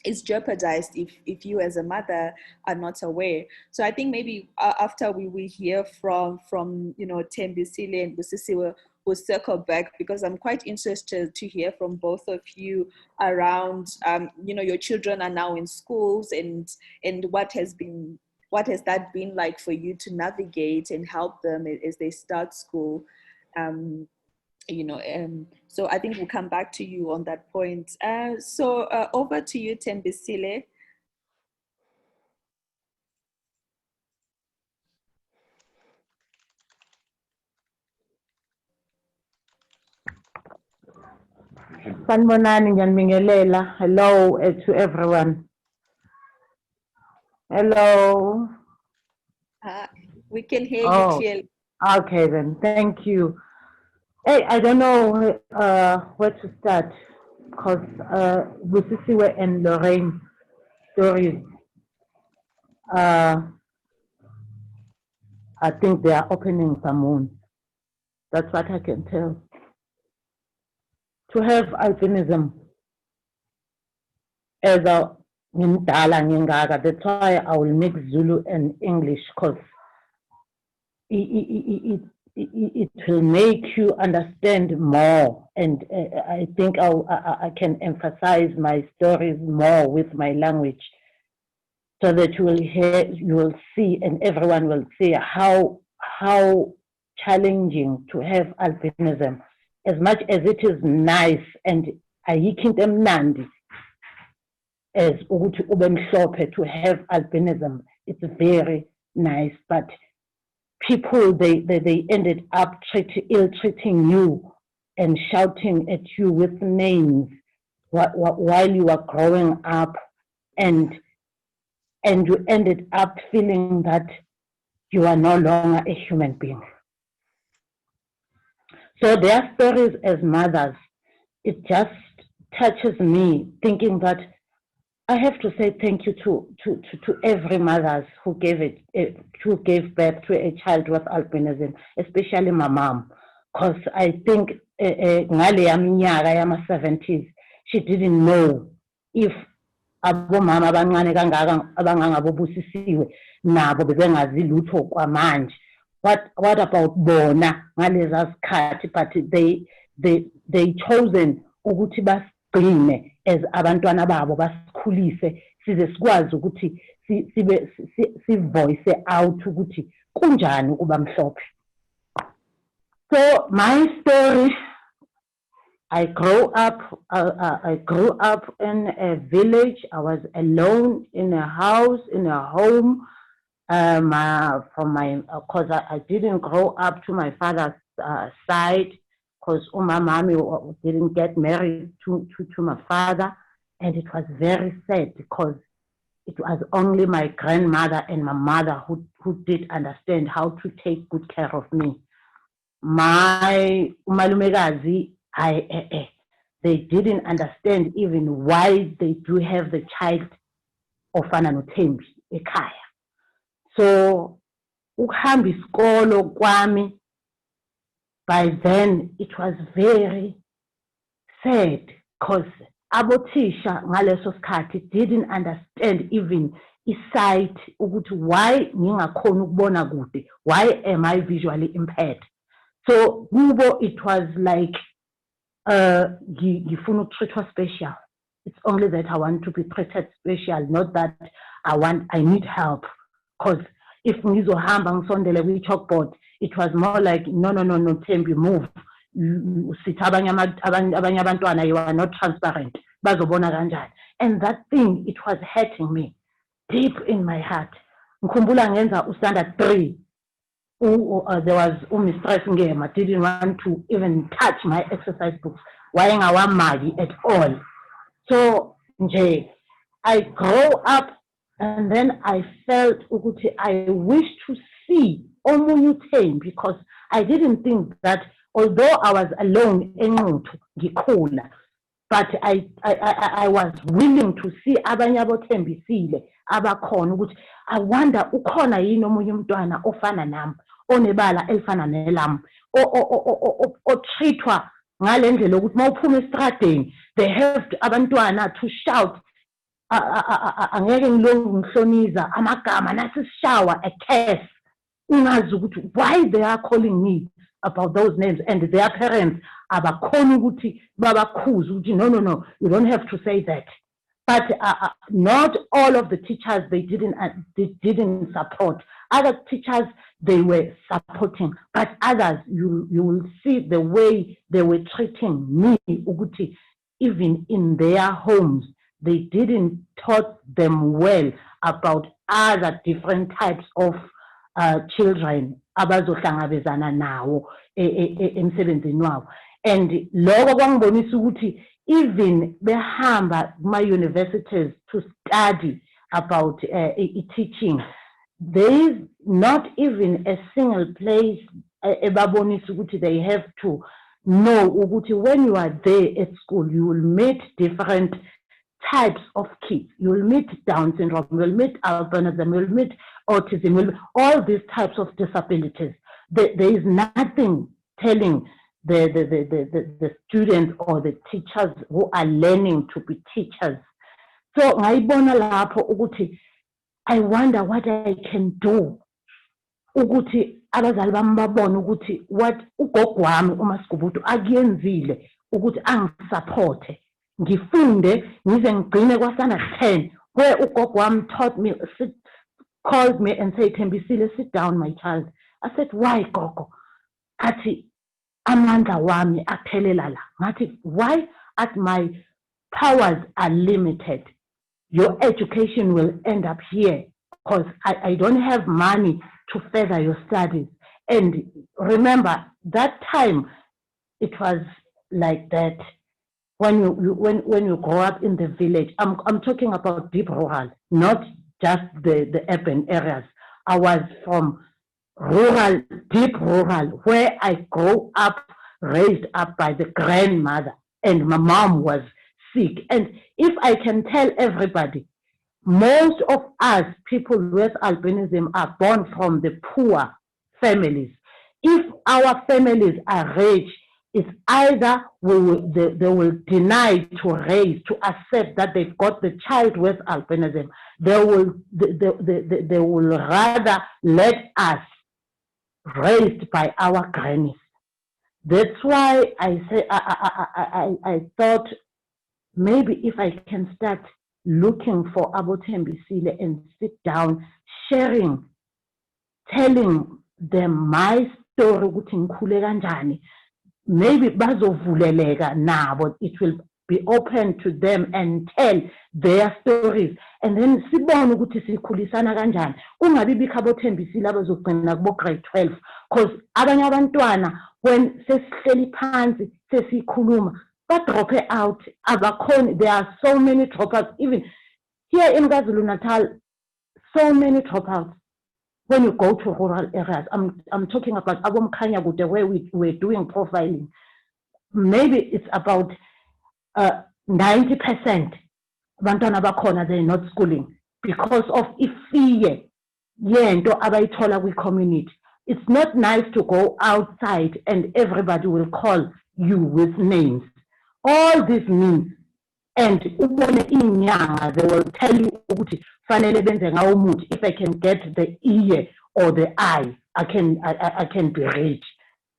is jeopardized if you as a mother are not aware. So I think maybe after we hear from Thembisile and Busisiwe, we'll circle back, because I'm quite interested to hear from both of you around, your children are now in schools, and what has that been like for you to navigate and help them as they start school? So I think we'll come back to you on that point. So over to you, Thembisile. Hello to everyone. Hello. We can hear you clearly. Okay then, thank you. Hey, I don't know where to start, because Busisiwe and Lorraine stories, I think they are opening some wounds. That's what I can tell. To have albinism as a that's why I will mix Zulu and English, because it will make you understand more, and I think I can emphasize my stories more with my language, so that you will hear, you will see, and everyone will see how challenging to have albinism. As much as it is nice and ayikho into emnandi as ukuthi ube mhlophe, to have albinism, it's very nice, but people, they ended up ill-treating you and shouting at you with names while you were growing up, and you ended up feeling that you are no longer a human being. So their stories as mothers, it just touches me, thinking that I have to say thank you to every mother who gave birth to a child with albinism, especially my mom, because I think ngale yaminyaka yama 70s, she didn't know if abomama abancane kangaka abangangabobusisiwe nabo bebengazi lutho kwamanje. What about bona ngaleza sikhathi? But they chosen ukuthi basigcine as abantwana babo, basikhulise size sikwazi ukuthi si voice out ukuthi kunjani ukuba mhlophe. So my story, I grew up in a village. I was alone in a house, in a home. Because I didn't grow up to my father's side, because my mommy didn't get married to my father, and it was very sad because it was only my grandmother and my mother who did understand how to take good care of me. My umalumekazi, they didn't understand even why they do have the child ofana noThembi ekhaya. So ukuhamba isikolo kwami, by then it was very sad, because abothisha ngaleso sikhathi didn't understand even isight ukuthi why ngingakhona ukubona kude, why am I visually impaired. So kubo it was like ngifuna ukutreatwa special. It's only that I want to be treated special, not that I need help. Because if ngizohamba ngisondele kwi-chalkboard, it was more like no Thembi, move. Sithi abanye abantwana, you are not transparent, bazobona kanjani. And that thing, it was hurting me deep in my heart. Ngikhumbula ngenza standard 3. There was mistress ngema, didn't want to even touch my exercise books. Wayengawamali at all. So nje, I grew up, and then I felt ukuthi I wish to see omunye uThembi, because I didn't think that although I was alone in Ngikula, but I was willing to see abanye abothembisile abakhona ukuthi I wonder ukhona yini omunye umntwana ofana nami onebala elifana nelami o-treatwa ngale ndlela ukuthi mawuphuma estradeni they have to, abantwana to shout angeke ngilonge ngihloniza amagama nasishawa a curse ungazi ukuthi why they are calling me about those names and their parents abakhona ukuthi babakhuza ukuthi no you don't have to say that, but not all of the teachers they didn't support. Other teachers they were supporting, but others you will see the way they were treating me ukuthi even in their homes they didn't taught them well about other different types of children abazohlangabezana nawo emsebenzini wabo. And lokho kwangibonisa ukuthi even behamba my universities to study about teaching, there is not even a single place ebabonisa ukuthi they have to know ukuthi when you are there at school you will meet different types of kids. You will meet Down syndrome, you will meet albinism, you will meet autism, all these types of disabilities. There is nothing telling the students or the teachers who are learning to be teachers. So ngayibona lapho ukuthi I wonder what I can do ukuthi abazali bami babone ukuthi what ugogo wami uMasigubudu akuyenzile ukuthi angisupporte ngifunde ngize ngigcine kwasana 10 where ugogo wami taught me, called me and said, Thembisile, sit down my child. I said, why gogo? Athi amandla wami aphelela la. Ngathi why? At my powers are limited. Your education will end up here because I don't have money to further your studies. And remember that time it was like that. When you grow up in the village, I'm talking about deep rural, not just the urban areas. I was from rural, deep rural, where I grew up, raised up by the grandmother, and my mom was sick. And if I can tell everybody, most of us people with albinism are born from the poor families. If our families are rich, it's either they will deny to raise, to accept that they've got the child with albinism. They will rather let us raised by our grannies. That's why I say I thought maybe if I can start looking for Abothembisile and sit down, sharing, telling them my story, maybe bazovuleleka nabo, it will be open to them and tell their stories. And then sibone ukuthi sikhulisana kanjani. Kungabi bikho Abothembisile abazogcina kubo grade 12 because abanye abantwana when sesihleli phansi sesikhuluma ba drop out abakhona. There are so many dropouts even here in KwaZulu-Natal, so many dropouts. When you go to rural areas, I'm talking about Abomkhanyagude, where we're doing profiling. Maybe it's about 90% abantwana bakhona they're not schooling because of fear yento abayithola kwi-community. It's not nice to go outside and everybody will call you with names. All this means, and ubone inyanga, they will tell you ukuthi fanele benze ngawo umuthi. If I can get the ear or the eye, I can be rich.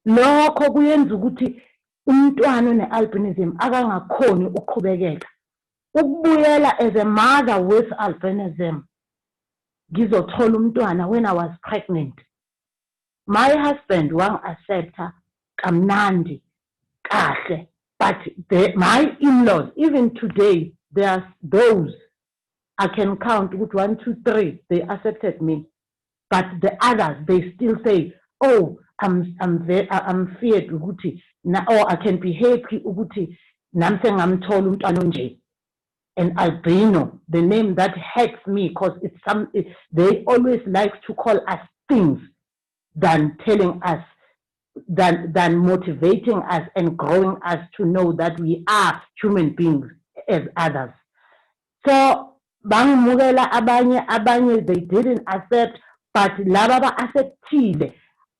Lokho kuyenza ukuthi umntwana one-albinism akangakhoni ukuqhubekela. Ukubuyela as a mother with albinism, ngizothola umntwana when I was pregnant. My husband wang accepta kamnandi kahle, but my in-laws, even today, there are those I can count with 1, 2, 3. They accepted me, but the others they still say, "Oh, I'm feared ukuthi na, or I can be happy ukuthi namse ngamthola umntwana onje." And albino, the name that hurts me because they always like to call us things than telling us than motivating us and growing us to know that we are human beings as others. So bangimukela abanye they didn't accept, but laba acceptile,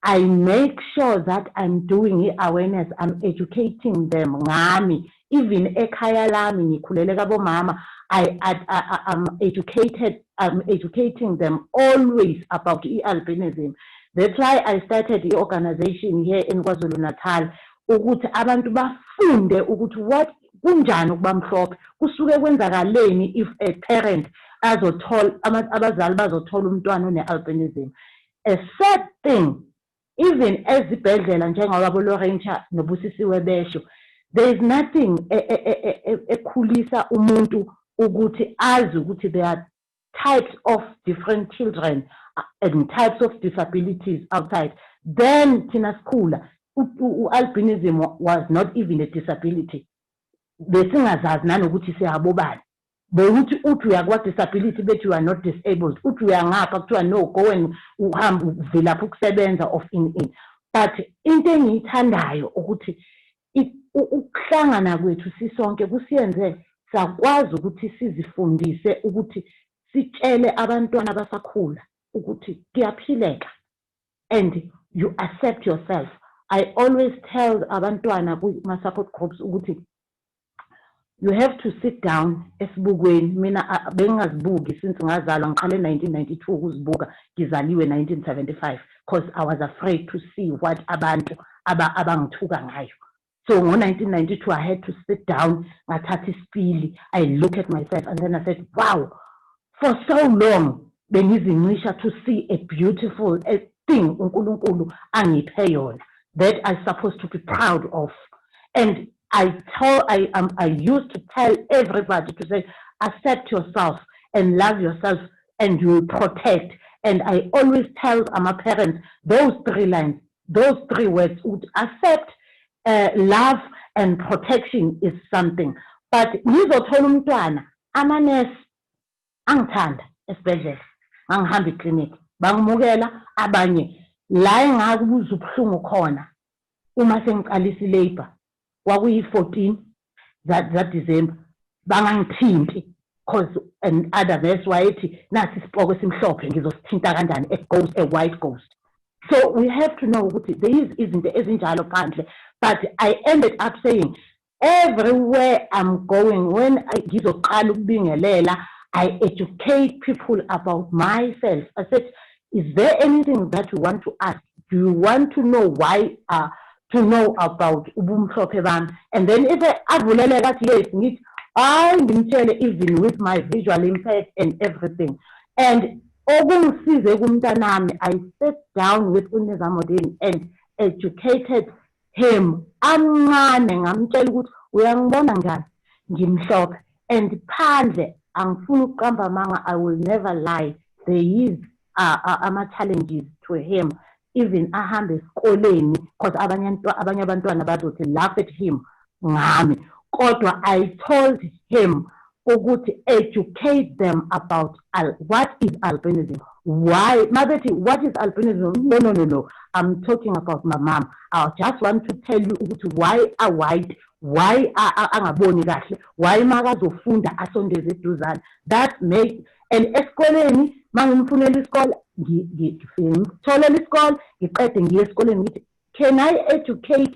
I make sure that I'm doing awareness, I'm educating them ngami. Even ekhaya lami ngikhulele kabo mama, I'm educating them always about albinism. That's why I started the organization here in KwaZulu-Natal, ukuthi abantu bafunde ukuthi what kunjani ukuba mhlophe, kusuke kwenzakaleni if a parent abazali bazothola umntwana one-albinism. A sad thing, even ezibhedlela njengoba boLorentsha nobusisiwe besho, there is nothing ekhulisa umuntu ukuthi azi ukuthi there are types of different children and types of disabilities outside. Then thina sikhula, albinism was not even a disability. Besingazazi nanokuthi siyabobani. Bekuthi uthi uyakwa disability bethi you are not disabled. Uthi uyangapha kuthiwa no, go and uhambe uvilapha ukusebenza of in. But into engiyithandayo ukuthi ukuhlangana kwethu sisonke kusiyenze sakwazi ukuthi sizifundise ukuthi sitshele abantwana abasakhula ukuthi kuyaphileka and you accept yourself. I always tell abantwana kuma support groups ukuthi you have to sit down esibukweni. Mina bengazibuki since ngazalwa, ngiqale 1992 ukuzibuka, ngizaliwe 1975 because I was afraid to see what abantu abangithuka ngayo. So in 1992 I had to sit down, ngathatha isipili, I look at myself and then I said, wow, for so long bengizincisha to see a beautiful thing uNkulunkulu angiphe yona that I'm supposed to be proud of. And I used to tell everybody to say, accept yourself and love yourself and you will protect. And I always tell my parents those 3 lines, those 3 words, would accept, love and protection is something. But ngizothola umntwana amanesi angithanda esibhedlela, angihamba eclinic, bangimukela abanye la engakubuza ubuhlungu khona uma sengiqalisa ilabor kwakuyi-14 that December, bangangithinti because and other nurse wayethi nasi isipoko esimhlophe ngizosithinta kanjani a white ghost. So we have to know ukuthi there is izinto ezinjalo phandle. But I ended up saying everywhere I'm going, when I ngizoqala ukubingelela, I educate people about myself. I said, is there anything that you want to ask? Do you want to know why to know about ubumhlophe bami? And then if I avuleleka yes, ngithi ngimtshele even with my visual impact and everything. And okungisize kumntanami, I sat down with uNizamudin and educated him. Amncane ngamtshela ukuthi uyangibona njani ngimhlophe, and phandle angifuni ukuqamba amanga, I will never lie, there is ama-challenges to him. Even ahambe esikoleni because abanye abantwana bazothi laugh at him ngami, kodwa I told him ukuthi educate them about what is albinism. Why? Mabethi, what is albinism? No. I'm talking about my mom. I just want to tell you ukuthi why are white, why angaboni kahle, why makazofunda asondeze eduzane. That makes, and esikoleni mangimfunela isikole ngitholela isikole ngiqede ngiye esikoleni ngithi can I educate,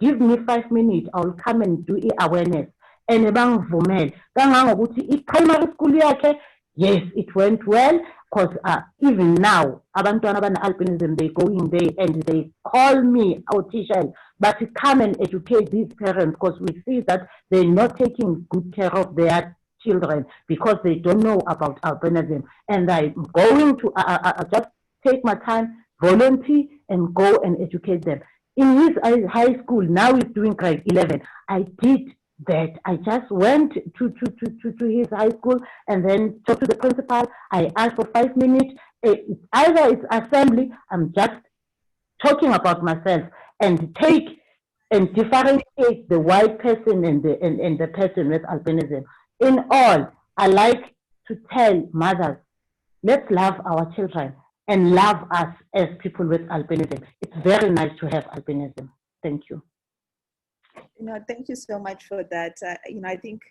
give me 5 minutes, I will come and do awareness. And bangivumele kangangokuthi i-primary school yakhe, yes, it went well because even now abantwana abane-albinism, they go in there and they call me our teacher, but come and educate these parents because we see that they're not taking good care of their children because they don't know about albinism. And I'm going to just take my time, volunteer, and go and educate them. In his high school, now he's doing grade 11. I did that. I just went to his high school and then talked to the principal. I asked for 5 minutes. Either it's assembly, I'm just talking about myself and take and differentiate the white person and the person with albinism. In all, I like to tell mothers, let's love our children and love us as people with albinism. It's very nice to have albinism. Thank you. Thank you so much for that. I think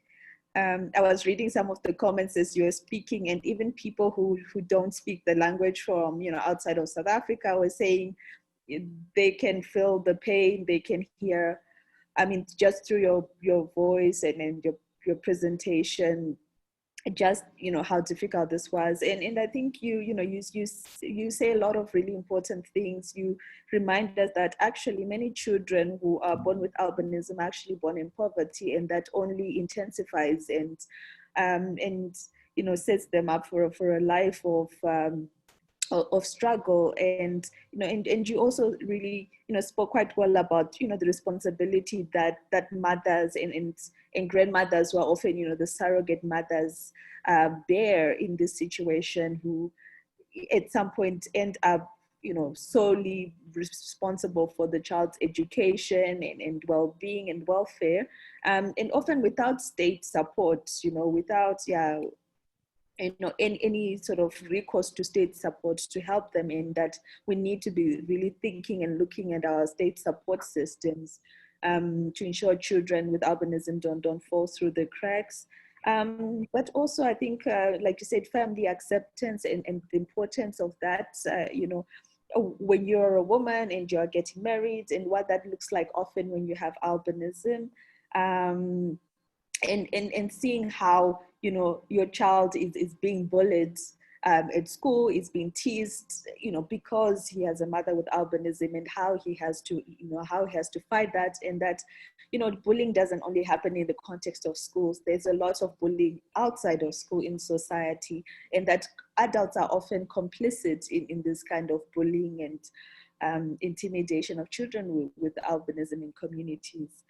I was reading some of the comments as you were speaking, and even people who don't speak the language from, outside of South Africa were saying they can feel the pain, they can hear, just through your voice and your presentation, just how difficult this was. And I think you say a lot of really important things. You remind us that actually many children who are born with albinism are actually born in poverty, and that only intensifies and sets them up for a life of struggle. And and you also really spoke quite well about the responsibility that mothers and grandmothers, who are often the surrogate mothers, bear in this situation, who at some point end up solely responsible for the child's education and well-being and welfare, and often without state support, without any sort of recourse to state support to help them. In that, we need to be really thinking and looking at our state support systems to ensure children with albinism don't fall through the cracks. But also, I think, like you said, family acceptance and the importance of that, when you're a woman and you're getting married, and what that looks like often when you have albinism, and seeing how your child is being bullied at school, is being teased, because he has a mother with albinism, and how he has to fight that. And that bullying doesn't only happen in the context of schools. There's a lot of bullying outside of school in society, and that adults are often complicit in this kind of bullying and intimidation of children with albinism in communities.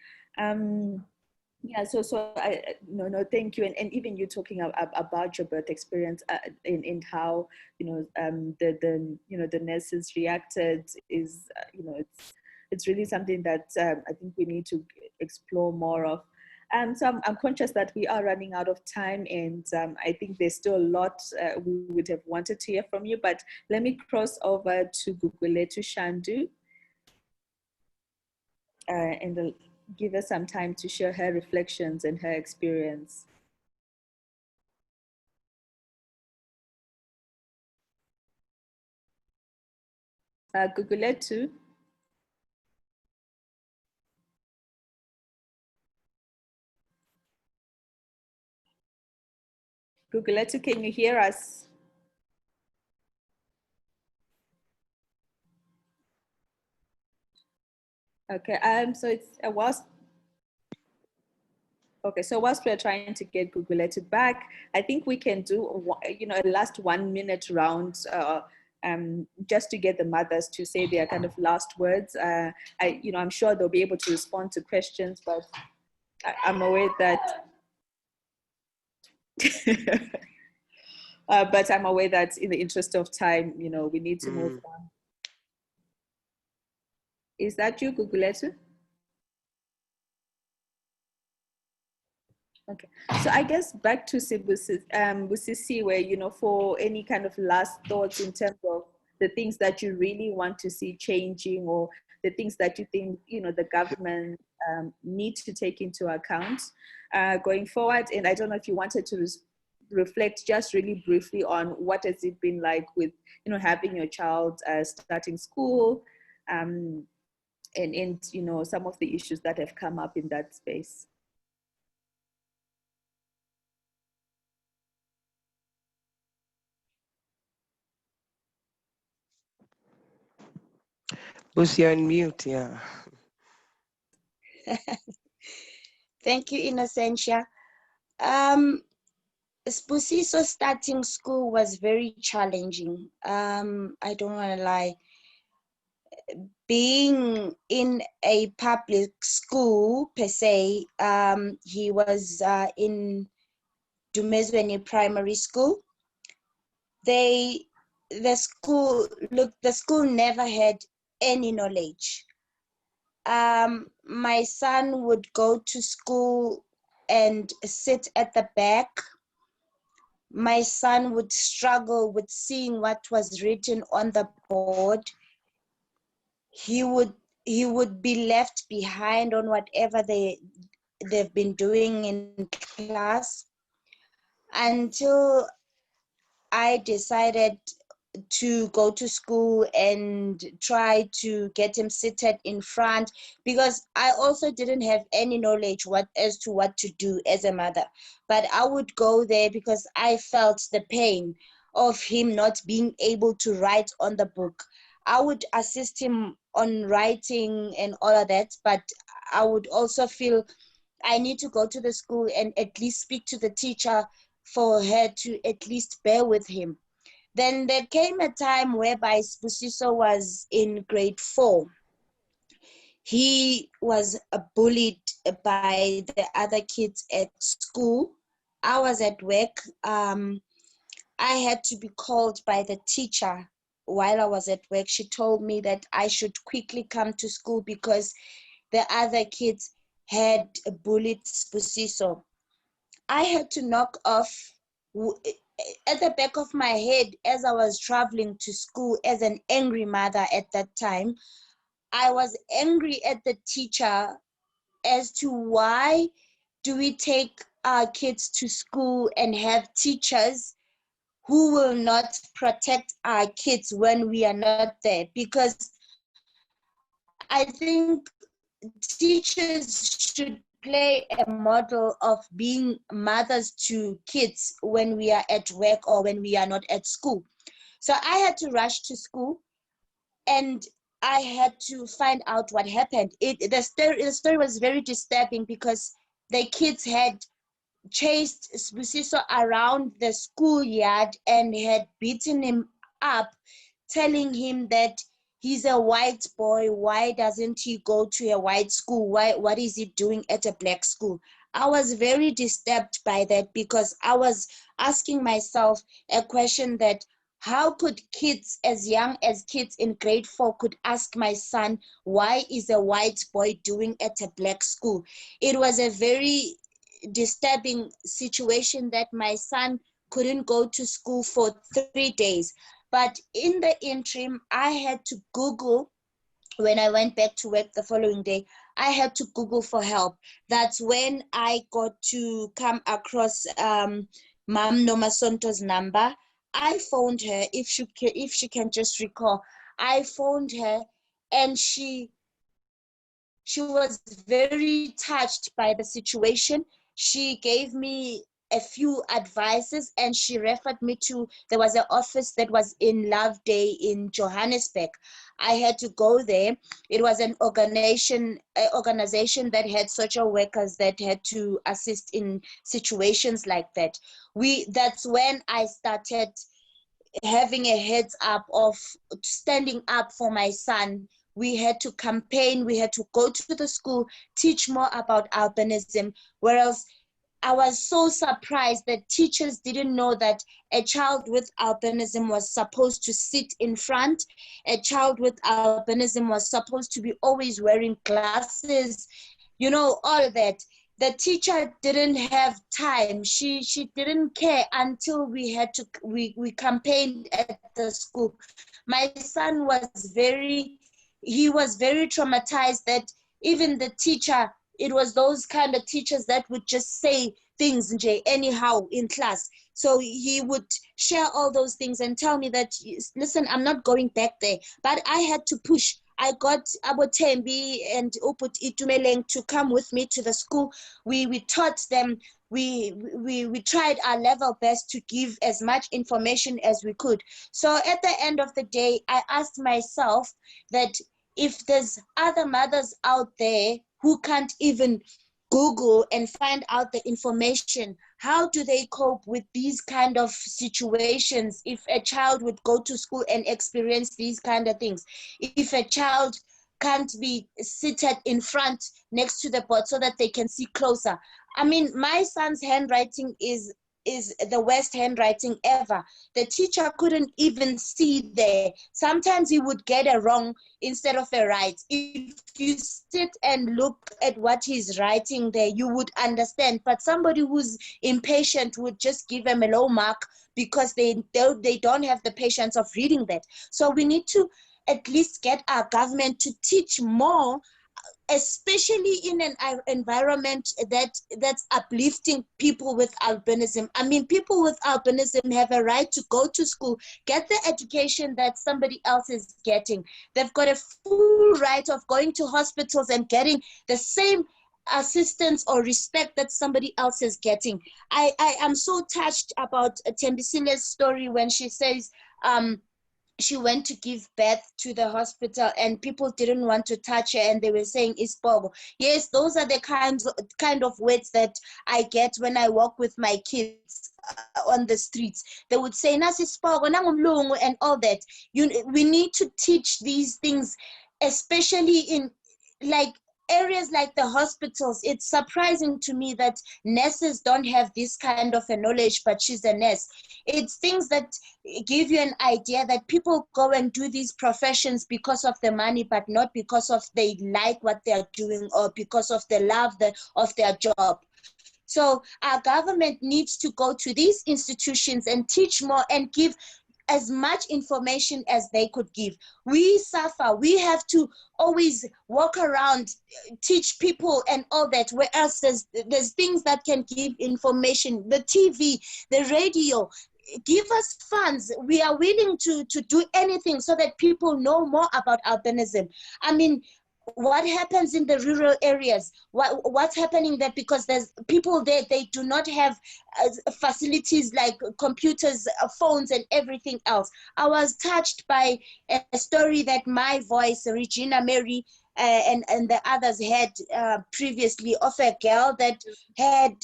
Yeah, so I no, thank you, and even you talking about your birth experience, and how the nurses reacted is it's really something that I think we need to explore more of. So I'm conscious that we are running out of time, and I think there's still a lot we would have wanted to hear from you. But let me cross over to Gugulethu Shandu, and give her some time to share her reflections and her experience. Gugulethu. Gugulethu, can you hear us? Okay, so it's whilst we're trying to get Gugulethu back, I think we can do a last 1 minute round, just to get the mothers to say their kind of last words. I'm sure they'll be able to respond to questions, but I'm aware that but I'm aware that in the interest of time, we need to move on. Is that you, Gugulethu? Okay, so I guess back to Busisi, where, for any kind of last thoughts in terms of the things that you really want to see changing, or the things that you think, the government need to take into account going forward. And I don't know if you wanted to reflect just really briefly on what has it been like with, having your child starting school, and some of the issues that have come up in that space. Busi, you're on mute, yeah. Thank you, Innocentia. Spusiso starting school was very challenging. I don't want to lie. Being in a public school per se, he was in Dumezweni Primary School. The school never had any knowledge. My son would go to school and sit at the back my son would struggle with seeing what was written on the board. He would be left behind on whatever they've been doing in class, until I decided to go to school and try to get him seated in front, because I also didn't have any knowledge as to what to do as a mother. But I would go there because I felt the pain of him not being able to write on the book. I would assist him on writing and all of that, but I would also feel I need to go to the school and at least speak to the teacher for her to at least bear with him. Then there came a time whereby Spusiso was in grade 4. He was bullied by the other kids at school. I was at work. I had to be called by the teacher while I was at work. She told me that I should quickly come to school because the other kids had bullied Spusiso. I had to knock off at the back of my head as I was traveling to school as an angry mother at that time. I was angry at the teacher as to why do we take our kids to school and have teachers who will not protect our kids when we are not there, because I think teachers should play a model of being mothers to kids when we are at work or when we are not at school. So I had to rush to school and I had to find out what happened. The story was very disturbing because the kids had chased Spusiso around the schoolyard and had beaten him up, telling him that he's a white boy. Why doesn't he go to a white school? What is he doing at a black school? I was very disturbed by that because I was asking myself a question that how could kids as young as kids in grade 4 could ask my son, why is a white boy doing at a black school? It was a very disturbing situation that my son couldn't go to school for 3 days. But in the interim, I had to Google. When I went back to work the following day, I had to Google for help. That's when I got to come across Mam Nomasonto's number. I phoned her, if she can just recall. I phoned her and she was very touched by the situation. She gave me a few advices and she referred me to, there was an office that was in Love Day in Johannesburg. I had to go there. It was an organization that had social workers that had to assist in situations like that. That's when I started having a heads up of standing up for my son. We had to campaign, we had to go to the school, teach more about albinism, whereas I was so surprised that teachers didn't know that a child with albinism was supposed to sit in front. A child with albinism was supposed to be always wearing glasses, all of that. The teacher didn't have time. She didn't care until we campaigned at the school. My son was very traumatized that even the teacher, it was those kind of teachers that would just say things anyhow in class. So he would share all those things and tell me that, listen, I'm not going back there. But I had to push. I got Abotembi and Uput Itumeleng to come with me to the school. We taught them. We tried our level best to give as much information as we could. So at the end of the day, I asked myself that if there's other mothers out there who can't even Google and find out the information, how do they cope with these kind of situations if a child would go to school and experience these kind of things? If a child can't be seated in front next to the board so that they can see closer. I mean, my son's handwriting is is the worst handwriting ever. The teacher couldn't even see there. Sometimes he would get a wrong instead of a right. If you sit and look at what he's writing there, you would understand. But somebody who's impatient would just give him a low mark because they don't have the patience of reading that. So we need to at least get our government to teach more, especially in an environment that's uplifting people with albinism. I mean, people with albinism have a right to go to school, get the education that somebody else is getting. They've got a full right of going to hospitals and getting the same assistance or respect that somebody else is getting. I am so touched about Thembisile's story when she says, she went to give birth to the hospital and people didn't want to touch her and they were saying Ispogo. Yes, those are the kind of words that I get when I walk with my kids on the streets. They would say Nasi Ispogo, nangumlungu, and all that. We need to teach these things, especially in like areas like the hospitals. It's surprising to me that nurses don't have this kind of a knowledge, but she's a nurse. It's things that give you an idea that people go and do these professions because of the money, but not because of they like what they're doing or because of the love of their job. So our government needs to go to these institutions and teach more and give as much information as they could give. We suffer. We have to always walk around, teach people and all that, whereas there's things that can give information. The TV, the radio, give us funds. We are willing to do anything so that people know more about albinism. I mean, what happens in the rural areas? What's happening there? Because there's people there, they do not have facilities like computers, phones, and everything else. I was touched by a story that My Voice, Regina Mary, and the others had previously, of a girl that had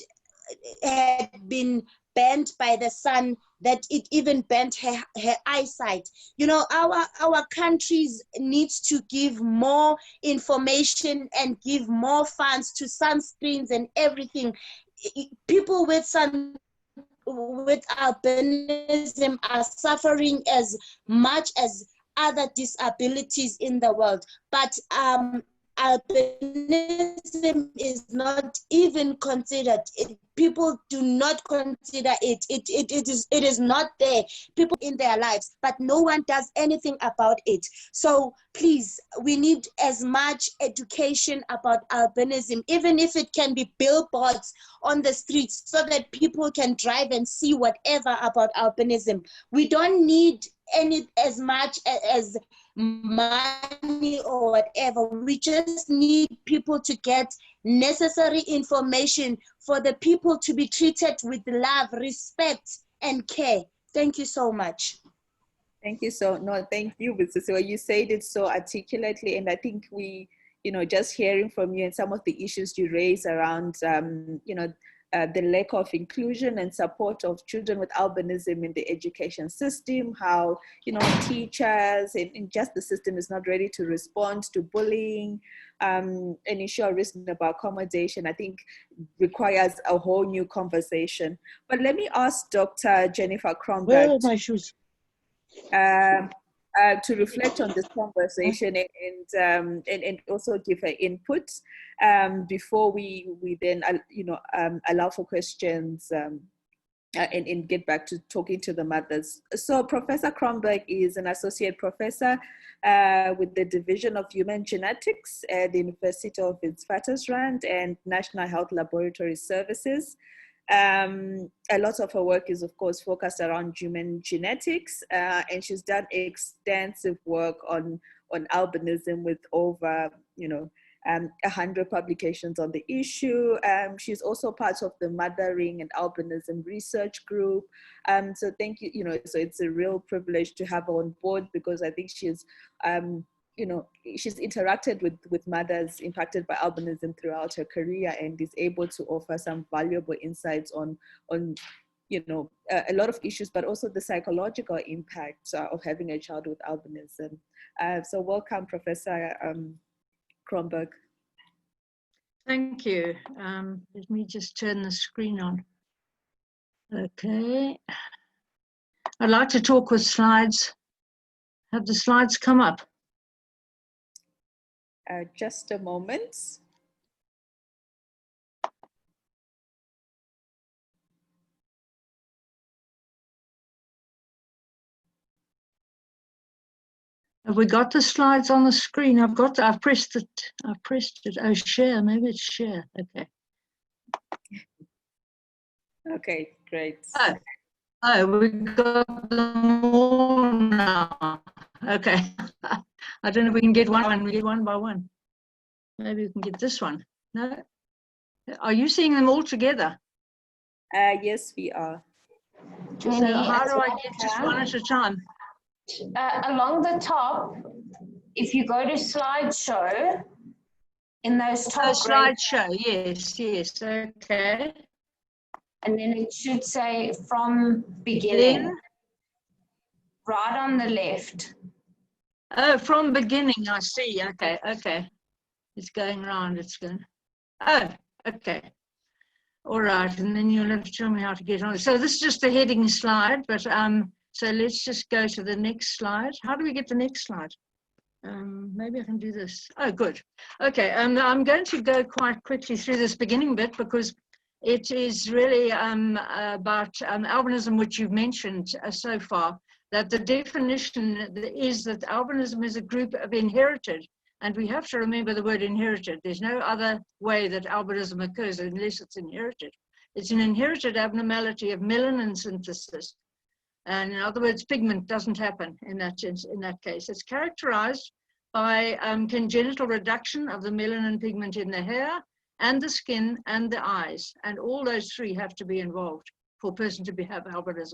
been bent by the sun, that it even bent her eyesight. You know, our countries needs to give more information and give more funds to sunscreens and everything. People with albinism are suffering as much as other disabilities in the world, but albinism is not even considered. People do not consider it. It is not there. People in their lives, but no one does anything about it. So please, we need as much education about albinism, even if it can be billboards on the streets so that people can drive and see whatever about albinism. We don't need as much as money or whatever. We just need people to get necessary information for the people to be treated with love, respect, and care. Thank you so much. Thank you thank you, Mrs. You said it so articulately, and I think we, just hearing from you and some of the issues you raise around, the lack of inclusion and support of children with albinism in the education system, how, teachers and just the system is not ready to respond to bullying and ensure reasonable accommodation, I think requires a whole new conversation. But let me ask Dr. Jennifer Kromberg. Where are my shoes? To reflect on this conversation and also give her input before we then allow for questions and get back to talking to the mothers. So Professor Kromberg is an associate professor with the Division of Human Genetics at the University of Witwatersrand and National Health Laboratory Services. A lot of her work is, of course, focused around human genetics, and she's done extensive work on albinism with over, 100 publications on the issue. She's also part of the Mothering and Albinism Research Group. So thank you, so it's a real privilege to have her on board, because I think she's, she's interacted with mothers impacted by albinism throughout her career and is able to offer some valuable insights on a lot of issues, but also the psychological impact of having a child with albinism. So welcome, Professor Kromberg. Thank you. Let me just turn the screen on. Okay. I'd like to talk with slides. Have the slides come up? Just a moment. Have we got the slides on the screen? I've pressed it. Oh, share, maybe it's share. Okay. Okay, great. Oh, we got them all now. Okay. I don't know if we can get one. We get one by one. Maybe we can get this one. No? Are you seeing them all together? Yes, we are. So how do I get just one at a time? Along the top, if you go to slideshow, in those top slideshow, yes, okay. And then it should say from beginning, Then, right on the left. Oh, from beginning, I see, okay. It's going round, it's going, oh, okay. All right, and then you'll have to tell me how to get on. So this is just the heading slide, but so let's just go to the next slide. How do we get the next slide? Maybe I can do this. Oh, good. Okay, I'm going to go quite quickly through this beginning bit because it is really about albinism, which you've mentioned so far, that the definition is that albinism is a group of inherited, and we have to remember the word inherited. There's no other way that albinism occurs unless it's inherited. It's an inherited abnormality of melanin synthesis. And in other words, pigment doesn't happen in that case. It's characterized by congenital reduction of the melanin pigment in the hair and the skin and the eyes. And all those three have to be involved for a person to have albinism.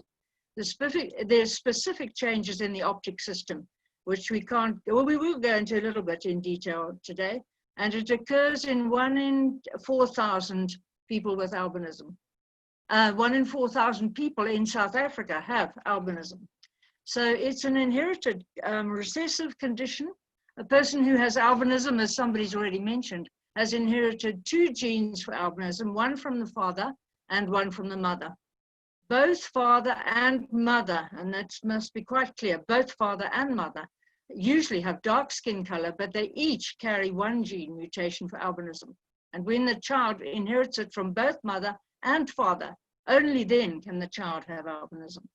There's specific changes in the optic system, which we will go into a little bit in detail today. And it occurs in 1 in 4,000 people with albinism. 1 in 4,000 people in South Africa have albinism. So it's an inherited recessive condition. A person who has albinism, as somebody's already mentioned, has inherited 2 genes for albinism, 1 from the father and 1 from the mother. Both father and mother, and that must be quite clear, both father and mother usually have dark skin color, but they each carry 1 gene mutation for albinism. And when the child inherits it from both mother and father, only then can the child have albinism.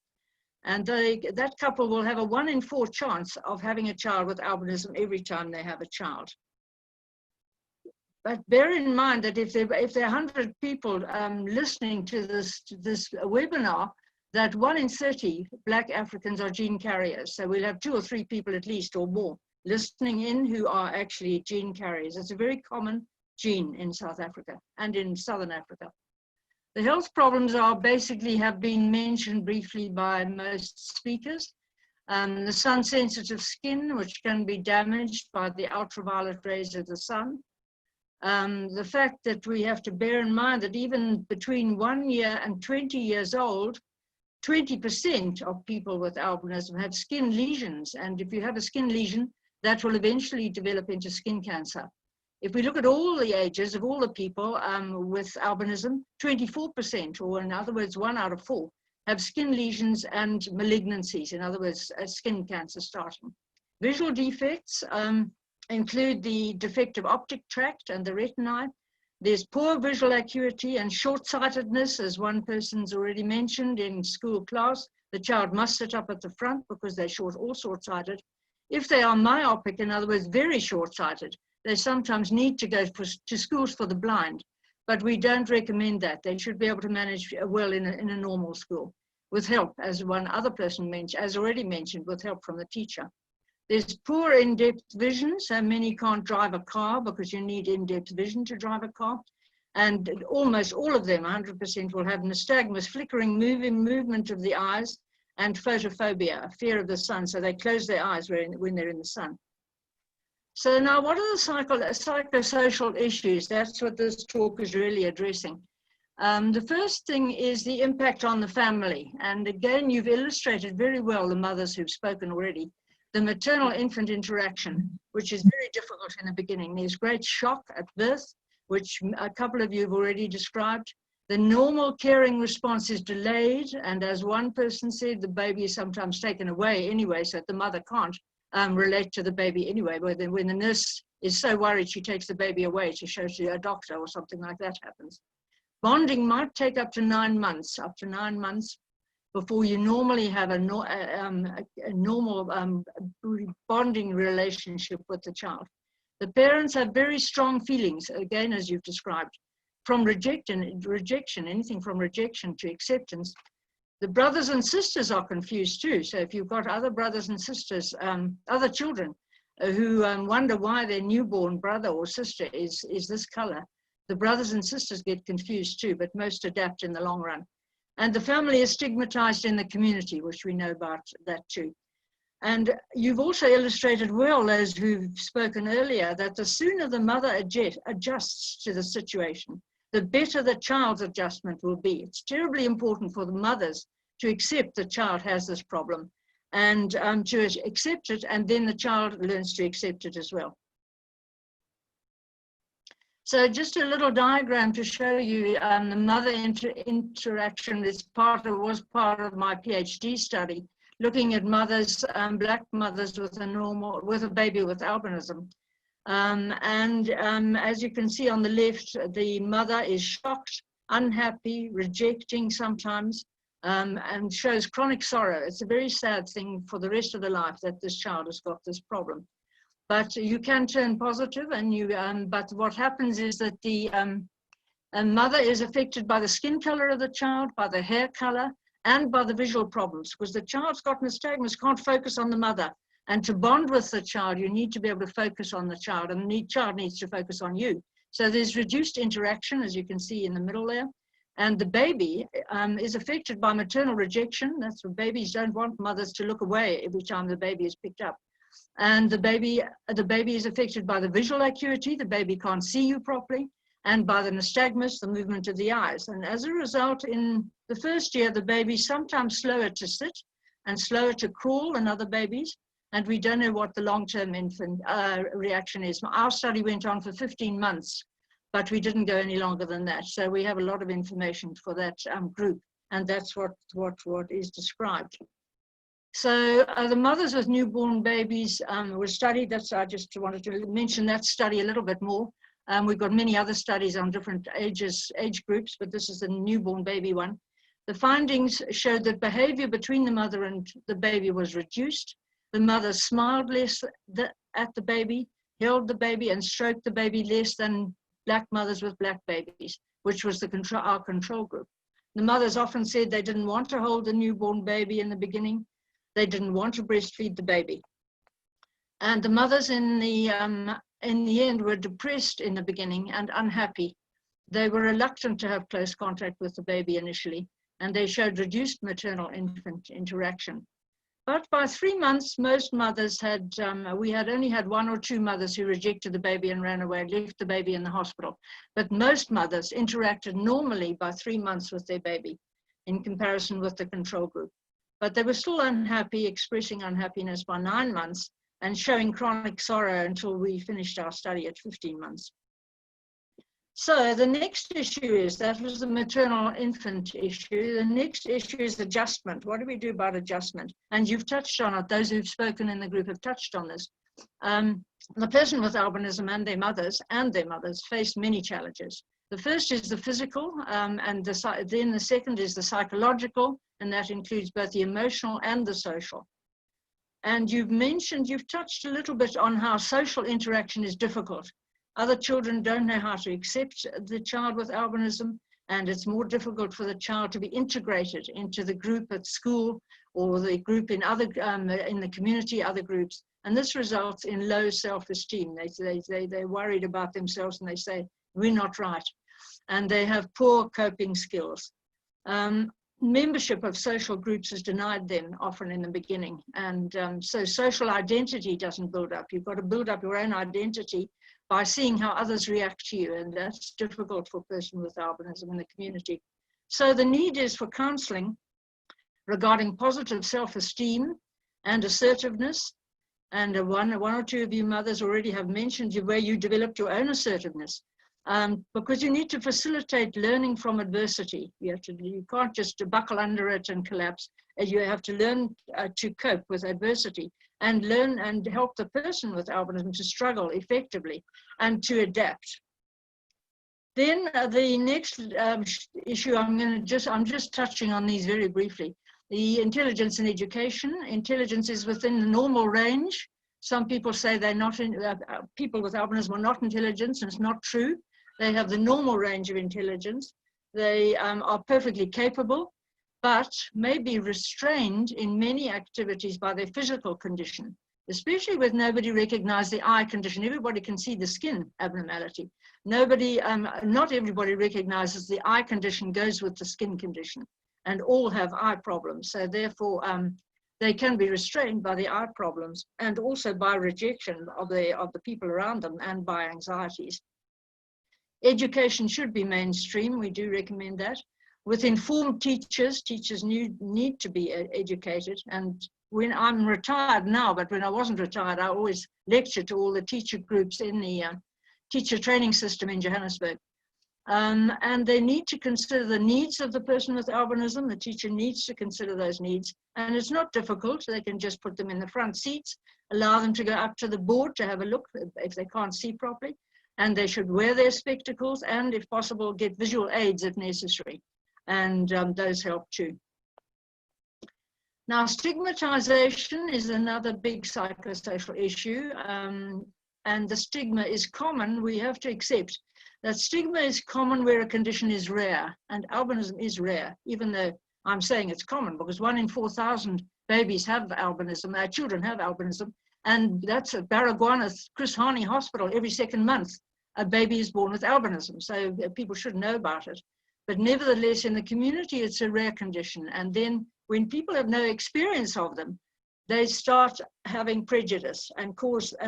And that couple will have a 1 in 4 chance of having a child with albinism every time they have a child. But bear in mind that if there are 100 people listening to this webinar, that 1 in 30 Black Africans are gene carriers. So we'll have 2 or 3 people at least or more listening in who are actually gene carriers. It's a very common gene in South Africa and in Southern Africa. The health problems have been mentioned briefly by most speakers. The sun-sensitive skin, which can be damaged by the ultraviolet rays of the sun. The fact that we have to bear in mind that even between 1 year and 20 years old, 20% of people with albinism have skin lesions. And if you have a skin lesion, that will eventually develop into skin cancer. If we look at all the ages of all the people with albinism, 24%, or in other words, 1 out of 4, have skin lesions and malignancies, in other words, skin cancer starting. Visual defects include the defective optic tract and the retinae. There's poor visual acuity and short-sightedness, as one person's already mentioned in school class. The child must sit up at the front because they're short or short-sighted. If they are myopic, in other words, very short-sighted, they sometimes need to go to schools for the blind, but we don't recommend that. They should be able to manage well in a normal school with help, as one other person mentioned, as already mentioned, with help from the teacher. There's poor in-depth vision, so many can't drive a car because you need in-depth vision to drive a car. And almost all of them, 100%, will have nystagmus, flickering movement of the eyes, and photophobia, a fear of the sun, so they close their eyes when they're in the sun. So now, what are the psychosocial issues? That's what this talk is really addressing. The first thing is the impact on the family. And again, you've illustrated very well, the mothers who've spoken already, the maternal-infant interaction, which is very difficult in the beginning. There's great shock at birth, which a couple of you have already described. The normal caring response is delayed, and as one person said, the baby is sometimes taken away anyway, so that the mother can't relate to the baby anyway. But then when the nurse is so worried, she takes the baby away to show to a doctor or something like that happens. Bonding might take up to 9 months, before you normally have a normal bonding relationship with the child. The parents have very strong feelings, again, as you've described, from rejection, anything from rejection to acceptance. The brothers and sisters are confused too. So if you've got other brothers and sisters, other children who wonder why their newborn brother or sister is this color, the brothers and sisters get confused too, but most adapt in the long run. And the family is stigmatized in the community, which we know about that too. And you've also illustrated well, those who've spoken earlier, that the sooner the mother adjusts to the situation, the better the child's adjustment will be. It's terribly important for the mothers to accept the child has this problem and to accept it, and then the child learns to accept it as well. So just a little diagram to show you the mother interaction was part of my PhD study, looking at mothers, black mothers with a baby with albinism. As you can see on the left, the mother is shocked, unhappy, rejecting sometimes, and shows chronic sorrow. It's a very sad thing for the rest of the life that this child has got this problem. But you can turn positive, and but what happens is that the mother is affected by the skin color of the child, by the hair color, and by the visual problems, because the child's got nystagmus, can't focus on the mother. And to bond with the child, you need to be able to focus on the child, and the child needs to focus on you. So there's reduced interaction, as you can see in the middle there. And the baby is affected by maternal rejection. That's what babies don't want mothers to look away every time the baby is picked up. And the baby is affected by the visual acuity. The baby can't see you properly, and by the nystagmus, the movement of the eyes. And as a result, in the first year, the baby's sometimes slower to sit and slower to crawl than other babies. And we don't know what the long-term infant reaction is. Our study went on for 15 months, but we didn't go any longer than that. So we have a lot of information for that group, and that's what is described. So the mothers with newborn babies were studied. I just wanted to mention that study a little bit more. We've got many other studies on different age groups, but this is the newborn baby one. The findings showed that behavior between the mother and the baby was reduced. The mother smiled less at the baby, held the baby, and stroked the baby less than black mothers with black babies, which was our control group. The mothers often said they didn't want to hold the newborn baby in the beginning. They didn't want to breastfeed the baby. And the mothers in the end were depressed in the beginning and unhappy. They were reluctant to have close contact with the baby initially, and they showed reduced maternal-infant interaction. But by 3 months, most mothers we had only had 1 or 2 mothers who rejected the baby and ran away, left the baby in the hospital. But most mothers interacted normally by 3 months with their baby in comparison with the control group. But they were still unhappy, expressing unhappiness by 9 months and showing chronic sorrow until we finished our study at 15 months. So the next issue that was the maternal infant issue. The next issue is adjustment. What do we do about adjustment? And you've touched on it. Those who've spoken in the group have touched on this. The person with albinism and their mothers face many challenges. The first is the physical, and then the second is the psychological, and that includes both the emotional and the social. And you've touched a little bit on how social interaction is difficult. Other children don't know how to accept the child with albinism, and it's more difficult for the child to be integrated into the group at school or the group in the community, other groups. And this results in low self-esteem. They're worried about themselves, and they say, we're not right. And they have poor coping skills. Membership of social groups is denied them often in the beginning. And so social identity doesn't build up. You've got to build up your own identity by seeing how others react to you. And that's difficult for a person with albinism in the community. So the need is for counseling regarding positive self-esteem and assertiveness. And one or two of you mothers already have mentioned where you developed your own assertiveness. because you need to facilitate learning from adversity. You can't just buckle under it and collapse. You have to learn to cope with adversity and learn and help the person with albinism to struggle effectively and to adapt. Then the next issue, I'm just touching on these very briefly. The intelligence in education. Intelligence is within the normal range. Some people say they're not people with albinism are not intelligent, and it's not true. They have the normal range of intelligence. They are perfectly capable, but may be restrained in many activities by their physical condition, especially with nobody recognized the eye condition. Everybody can see the skin abnormality. Not everybody recognizes the eye condition goes with the skin condition, and all have eye problems. So therefore, they can be restrained by the eye problems and also by rejection of the people around them and by anxieties. Education should be mainstream. We do recommend that. With informed teachers, teachers need to be educated. And when I'm retired now, but when I wasn't retired, I always lectured to all the teacher groups in the teacher training system in Johannesburg. And they need to consider the needs of the person with albinism. The teacher needs to consider those needs. And it's not difficult. They can just put them in the front seats, allow them to go up to the board to have a look if they can't see properly. And they should wear their spectacles and, if possible, get visual aids if necessary. And those help too. Now, stigmatization is another big psychosocial issue. And the stigma is common. We have to accept that stigma is common where a condition is rare, and albinism is rare, even though I'm saying it's common, because 1 in 4,000 babies have albinism, their children have albinism, and that's at Baragwana Chris Hani Hospital. Every second month, a baby is born with albinism, so people should know about it. But nevertheless, in the community, it's a rare condition, and then when people have no experience of them, they start having prejudice, and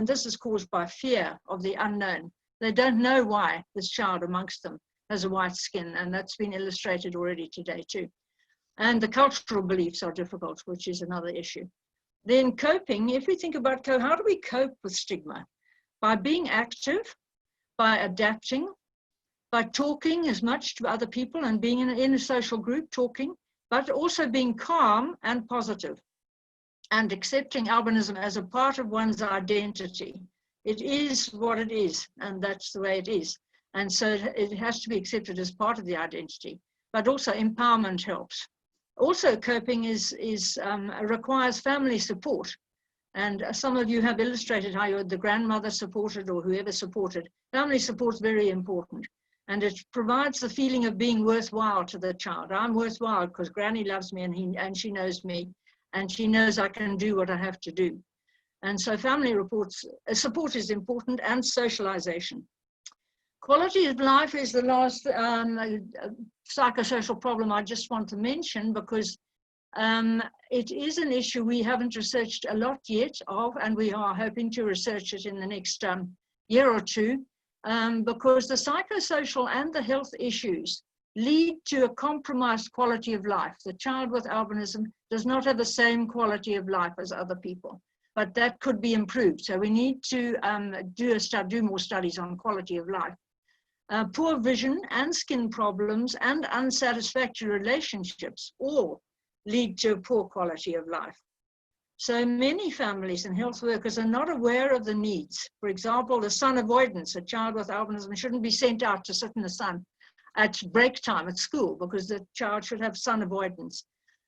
this is caused by fear of the unknown. They don't know why this child amongst them has a white skin, and that's been illustrated already today too. And the cultural beliefs are difficult, which is another issue. Then coping, if we think about how do we cope with stigma? By being active, by adapting, by talking as much to other people and being in a social group, talking, but also being calm and positive and accepting albinism as a part of one's identity. It is what it is, and that's the way it is. And so it has to be accepted as part of the identity, but also empowerment helps. Also, coping requires family support. And some of you have illustrated how the grandmother supported or whoever supported. Family support is very important. And it provides the feeling of being worthwhile to the child. I'm worthwhile because Granny loves me and she knows me, and she knows I can do what I have to do. And so family support is important, and socialization. Quality of life is the last psychosocial problem I just want to mention, because it is an issue we haven't researched a lot yet of, and we are hoping to research it in the next year or two, because the psychosocial and the health issues lead to a compromised quality of life. The child with albinism does not have the same quality of life as other people, but that could be improved. So we need to do more studies on quality of life. Poor vision and skin problems and unsatisfactory relationships all lead to a poor quality of life. So many families and health workers are not aware of the needs. For example, the sun avoidance. A child with albinism shouldn't be sent out to sit in the sun at break time at school, because the child should have sun avoidance.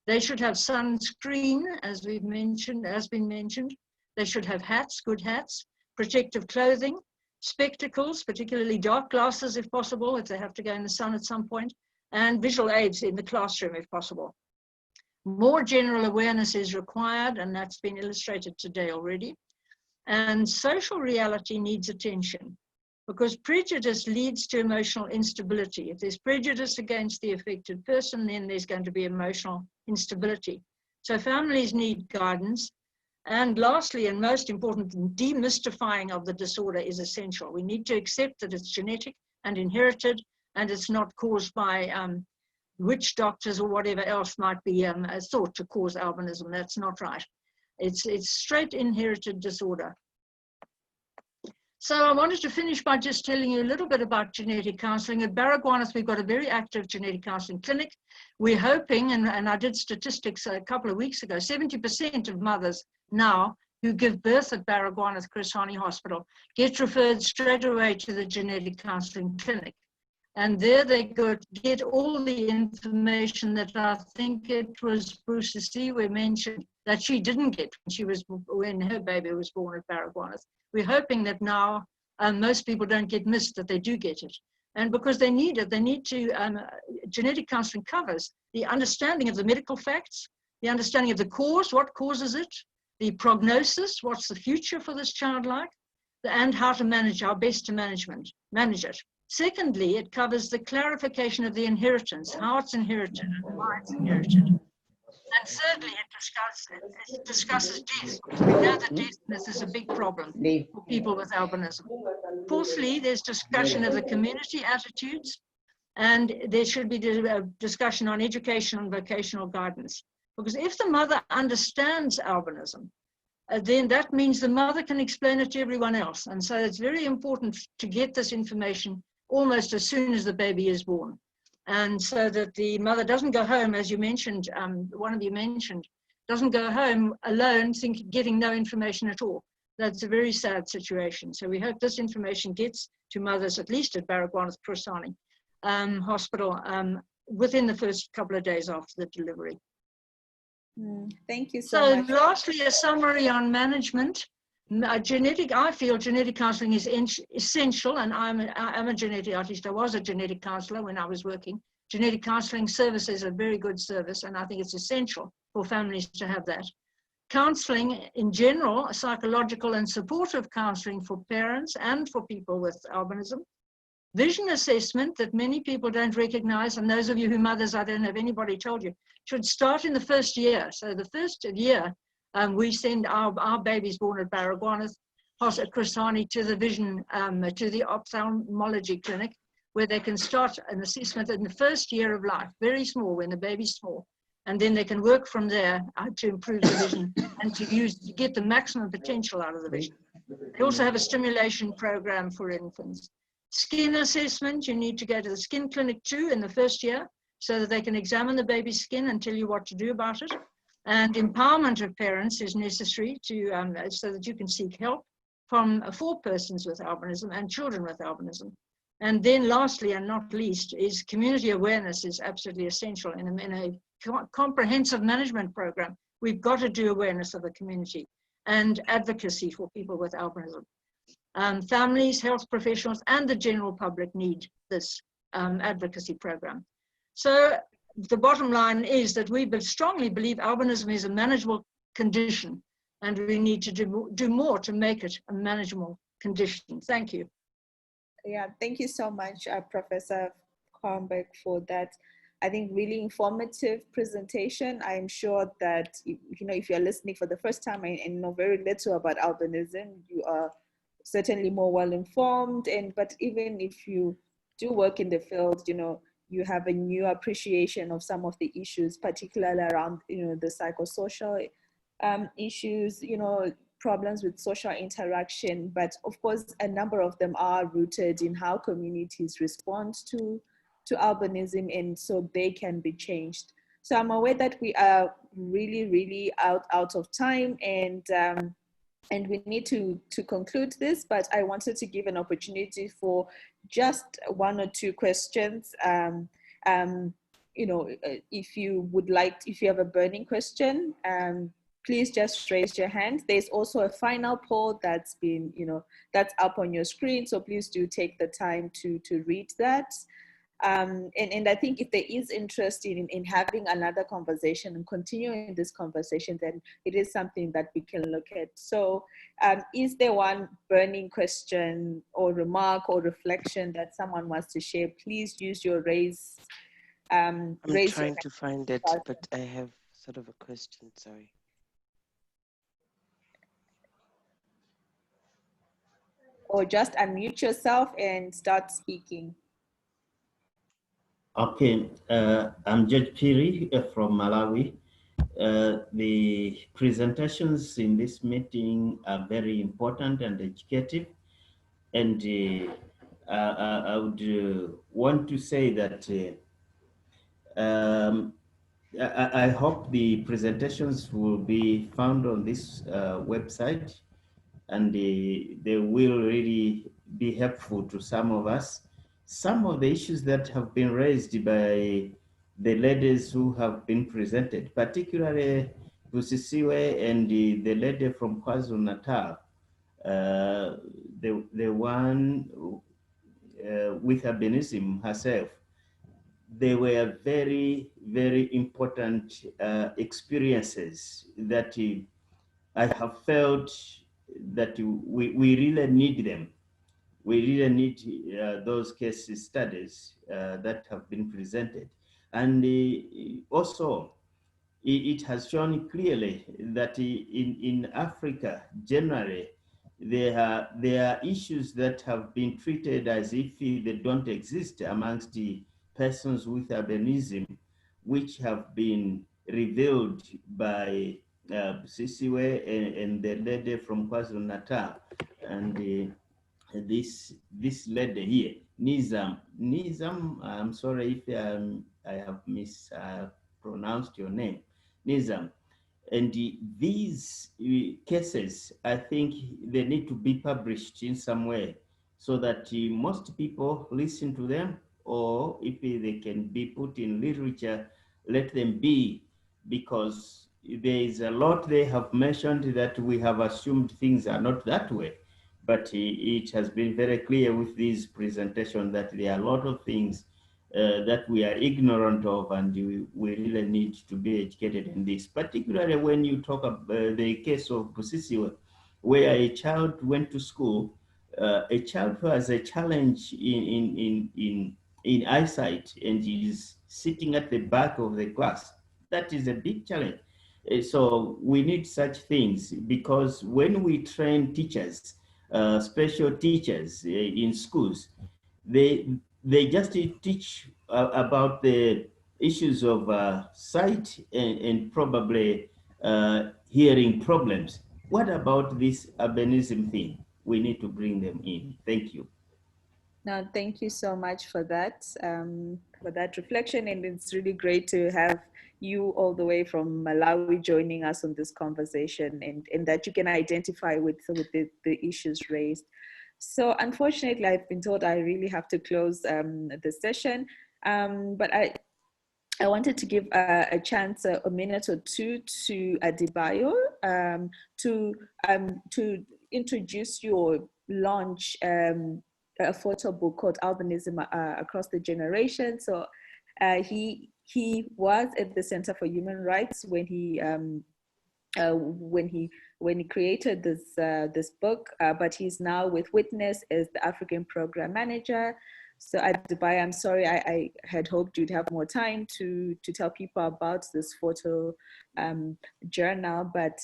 They should have sunscreen, as been mentioned. They should have hats, good hats, protective clothing, spectacles, particularly dark glasses if possible, if they have to go in the sun at some point, and visual aids in the classroom if possible. More general awareness is required, and that's been illustrated today already. And social reality needs attention, because prejudice leads to emotional instability. If there's prejudice against the affected person, then there's going to be emotional instability. So families need guidance. And lastly, and most important, demystifying of the disorder is essential. We need to accept that it's genetic and inherited, and it's not caused by witch doctors or whatever else might be thought to cause albinism. That's not right. It's straight inherited disorder. So I wanted to finish by just telling you a little bit about genetic counselling. At Baragwanath, we've got a very active genetic counselling clinic. We're hoping, and I did statistics a couple of weeks ago, 70% of mothers now who give birth at Baragwanath Chris Hani Hospital get referred straight away to the genetic counselling clinic. And there they go to get all the information that I think it was Bruce Siwe mentioned that she didn't get when her baby was born at Baragwanath. We're hoping that now most people don't get missed, that they do get it. And because they need it, they need to, genetic counselling covers the understanding of the medical facts, the understanding of the cause, what causes it, the prognosis, what's the future for this child like, and how to manage, how best to manage it. Secondly, it covers the clarification of the inheritance, how it's inherited and why it's inherited. And thirdly, it discusses death, because we know that deafness is a big problem for people with albinism. Fourthly, there's discussion of the community attitudes, and there should be a discussion on educational and vocational guidance. Because if the mother understands albinism, then that means the mother can explain it to everyone else. And so it's very important to get this information almost as soon as the baby is born. And so that the mother doesn't go home, as you mentioned, one of you mentioned, doesn't go home alone getting no information at all. That's a very sad situation. So we hope this information gets to mothers, at least at Baragwanath Chris Hani Hospital, within the first couple of days after the delivery. Thank you so much. So lastly, a summary on management. I feel genetic counselling is essential, and I'm a genetic artist. I was a genetic counsellor when I was working. Genetic counselling service is a very good service, and I think it's essential for families to have that. Counselling in general, psychological and supportive counselling for parents and for people with albinism. Vision assessment that many people don't recognise, and those of you who mothers, I don't know if anybody told you, should start in the first year. So the first year, we send our babies born at Baragwanath Chris Hani to the vision, to the ophthalmology clinic, where they can start an assessment in the first year of life, very small, when the baby's small. And then they can work from there to improve the vision and to get the maximum potential out of the vision. They also have a stimulation program for infants. Skin assessment, you need to go to the skin clinic too in the first year, so that they can examine the baby's skin and tell you what to do about it. And empowerment of parents is necessary so that you can seek help for persons with albinism and children with albinism. And then lastly, and not least, is community awareness is absolutely essential in a comprehensive management program. We've got to do awareness of the community and advocacy for people with albinism. Families, health professionals, and the general public need this advocacy program. So the bottom line is that we strongly believe albinism is a manageable condition, and we need to do more to make it a manageable condition. Thank you. Yeah, thank you so much, Professor Kornberg, for that, I think, really informative presentation. I'm sure that, if you're listening for the first time and know very little about albinism, you are certainly more well informed. But even if you do work in the field, you have a new appreciation of some of the issues, particularly around, the psychosocial issues, problems with social interaction. But of course, a number of them are rooted in how communities respond to albinism, and so they can be changed. So I'm aware that we are really, really out of time, and we need to conclude this, but I wanted to give an opportunity for just one or two questions. If you have a burning question, please just raise your hand. There's also a final poll that's been, that's up on your screen. So please do take the time to read that. And I think if there is interest in having another conversation and continuing this conversation, then it is something that we can look at. So is there one burning question or remark or reflection that someone wants to share? Please use your raise. I'm trying to find it, but I have sort of a question, sorry. Or just unmute yourself and start speaking. Okay, I'm Judge Piri from Malawi. The presentations in this meeting are very important and educative. And I would want to say that I hope the presentations will be found on this website, and they will really be helpful to some of us. Some of the issues that have been raised by the ladies who have been presented, particularly Busisiwe and the lady from KwaZulu-Natal, the one with albinism herself, they were very, very important experiences that I have felt that we really need them. We really need those case studies that have been presented. And also, it has shown clearly that in Africa, generally, there are issues that have been treated as if they don't exist amongst the persons with albinism, which have been revealed by Sisiwe and the lady from KwaZulu-Natal. And this lady here, Nizam, I'm sorry if I have mispronounced your name, Nizam. And these cases, I think they need to be published in some way so that most people listen to them, or if they can be put in literature, let them be, because there is a lot they have mentioned that we have assumed things are not that way. But it has been very clear with this presentation that there are a lot of things that we are ignorant of, and we really need to be educated in this, particularly when you talk about the case of Busisiwe, where a child went to school, a child who has a challenge in eyesight and is sitting at the back of the class. That is a big challenge. So we need such things, because when we train teachers, special teachers in schools, they just teach about the issues of sight and probably hearing problems. What about this albinism thing? We need to bring them in. Thank you. Now, thank you so much for that reflection, and it's really great to have you all the way from Malawi joining us on this conversation, and that you can identify with the issues raised. So unfortunately, I've been told I really have to close the session, but I wanted to give a chance, a minute or two to Adebayo to introduce your launch, a photo book called Albinism Across the Generations. So he was at the Center for Human Rights when he created this book, but he's now with Witness as the African Program Manager. So Adebayo, I'm sorry, I had hoped you'd have more time to tell people about this photo journal, but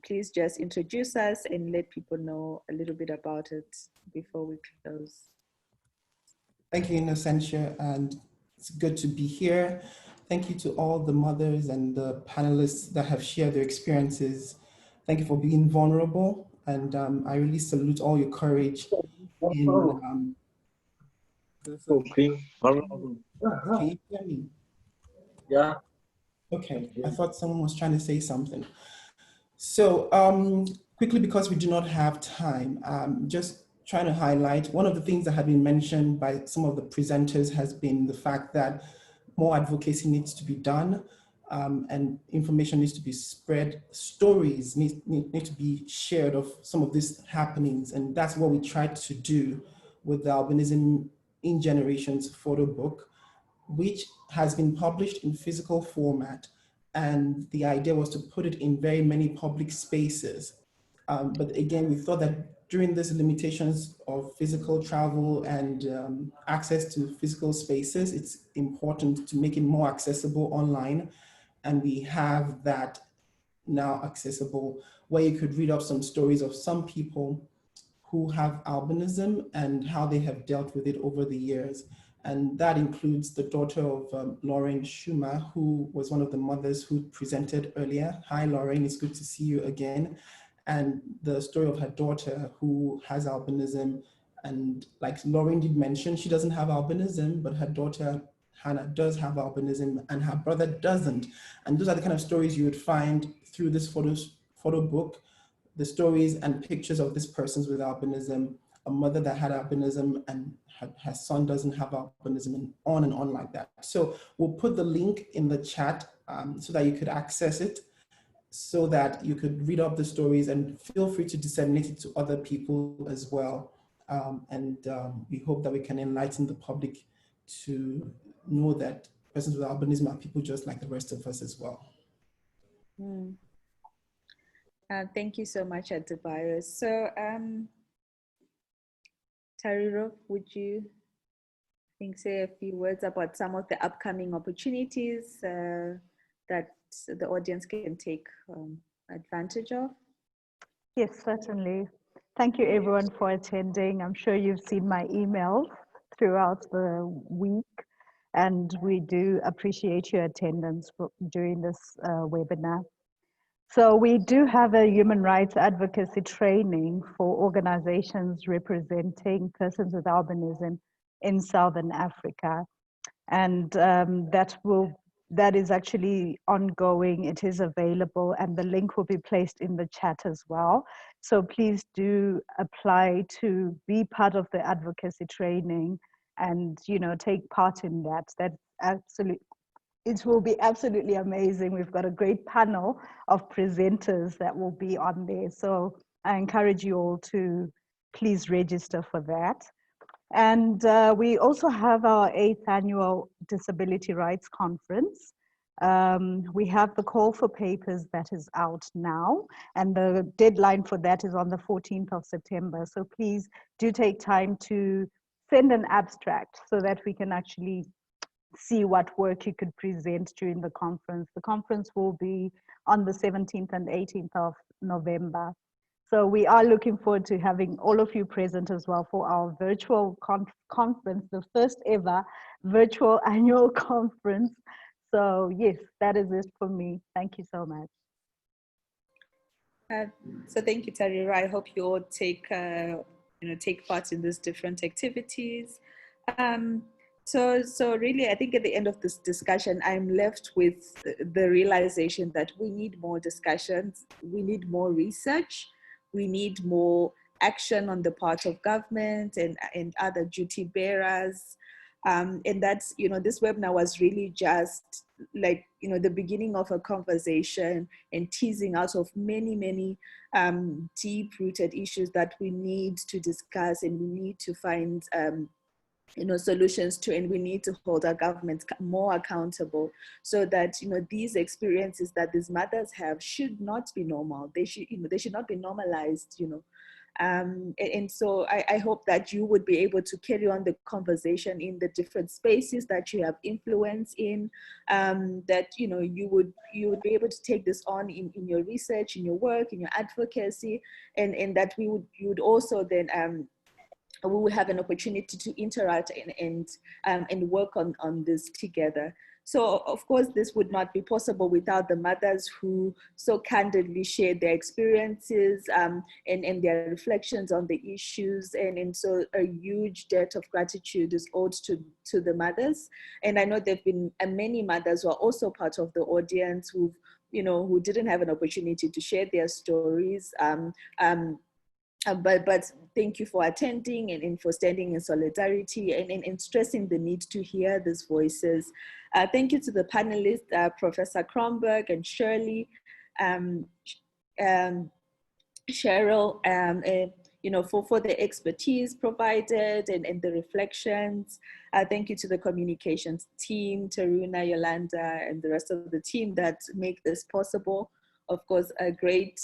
please just introduce us and let people know a little bit about it before we close. Thank you, Innocentia, and it's good to be here. Thank you to all the mothers and the panelists that have shared their experiences. Thank you for being vulnerable, and I really salute all your courage in being vulnerable. Can you hear me? Yeah. Okay, I thought someone was trying to say something. So quickly, because we do not have time, just trying to highlight one of the things that have been mentioned by some of the presenters has been the fact that more advocacy needs to be done, and information needs to be spread. Stories need to be shared of some of these happenings, and that's what we tried to do with the Albinism in Generations photo book, which has been published in physical format. And the idea was to put it in very many public spaces. But again, we thought that during these limitations of physical travel and access to physical spaces, it's important to make it more accessible online. And we have that now accessible, where you could read up some stories of some people who have albinism and how they have dealt with it over the years. And that includes the daughter of Lauren Schumer, who was one of the mothers who presented earlier. Hi, Lauren, it's good to see you again. And the story of her daughter who has albinism And like Lauren did mention, she doesn't have albinism, but her daughter Hannah does have albinism and her brother doesn't. And those are the kind of stories you would find through this photo book, the stories and pictures of this persons with albinism, a mother that had albinism and her son doesn't have albinism, and on like that. So we'll put the link in the chat so that you could access it, so that you could read up the stories, and feel free to disseminate it to other people as well. We hope that we can enlighten the public to know that persons with albinism are people just like the rest of us as well. Thank you so much, Adebayo. So, Tariro, would you say a few words about some of the upcoming opportunities that the audience can take advantage of? Yes, certainly. Thank you everyone for attending. I'm sure you've seen my emails throughout the week, and we do appreciate your attendance during this webinar. So we do have a human rights advocacy training for organizations representing persons with albinism in Southern Africa. And that is actually ongoing. It is available, and the link will be placed in the chat as well. So please do apply to be part of the advocacy training and, you know, take part in that. It will be absolutely amazing. We've got a great panel of presenters that will be on there. So I encourage you all to please register for that. And we also have our 8th annual Disability Rights Conference. We have the call for papers that is out now, and the deadline for that is on the 14th of September. So please do take time to send an abstract so that we can actually see what work you could present during the conference. The conference will be on the 17th and 18th of November. So we are looking forward to having all of you present as well for our virtual conference, the first ever virtual annual conference. So yes, that is it for me. Thank you so much. So thank you, Tariro. I hope you all take part in these different activities. So really, I think at the end of this discussion, I'm left with the realization that we need more discussions, we need more research, we need more action on the part of government and other duty bearers. And that's, this webinar was really just like, the beginning of a conversation and teasing out of many, many deep-rooted issues that we need to discuss and we need to find solutions to, and we need to hold our governments more accountable so that, these experiences that these mothers have should not be normal. They should not be normalized, and so I hope that you would be able to carry on the conversation in the different spaces that you have influence in, that, you would be able to take this on in your research, in your work, in your advocacy, and that you would also then, we will have an opportunity to interact and work on this together. So of course, this would not be possible without the mothers who so candidly shared their experiences and their reflections on the issues. And so a huge debt of gratitude is owed to the mothers. And I know there've been many mothers who are also part of the audience who didn't have an opportunity to share their stories. But thank you for attending and for standing in solidarity and stressing the need to hear these voices. Thank you to the panelists, Professor Kronberg and Shirley, Sheryl, for the expertise provided and the reflections. Thank you to the communications team, Taruna, Yolanda, and the rest of the team that make this possible. Of course, a great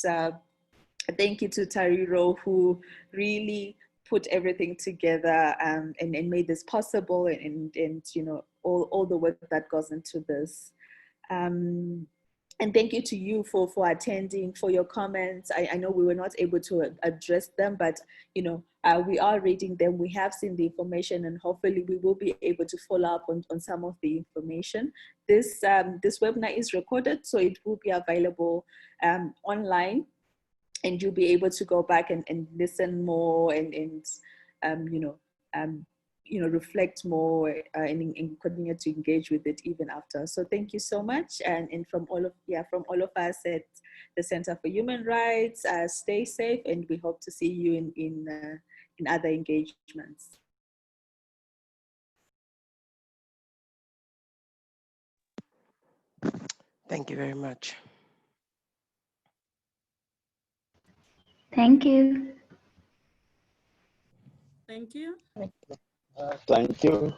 thank you to Tariro, who really put everything together and made this possible, and all the work that goes into this. And thank you to you for attending, for your comments. I know we were not able to address them, but we are reading them. We have seen the information, and hopefully we will be able to follow up on some of the information. This webinar is recorded, so it will be available online. And you'll be able to go back and listen more and reflect more and continue to engage with it even after. So thank you so much, and from all of us at the Center for Human Rights, stay safe, and we hope to see you in other engagements. Thank you very much. Thank you. Thank you. Thank you.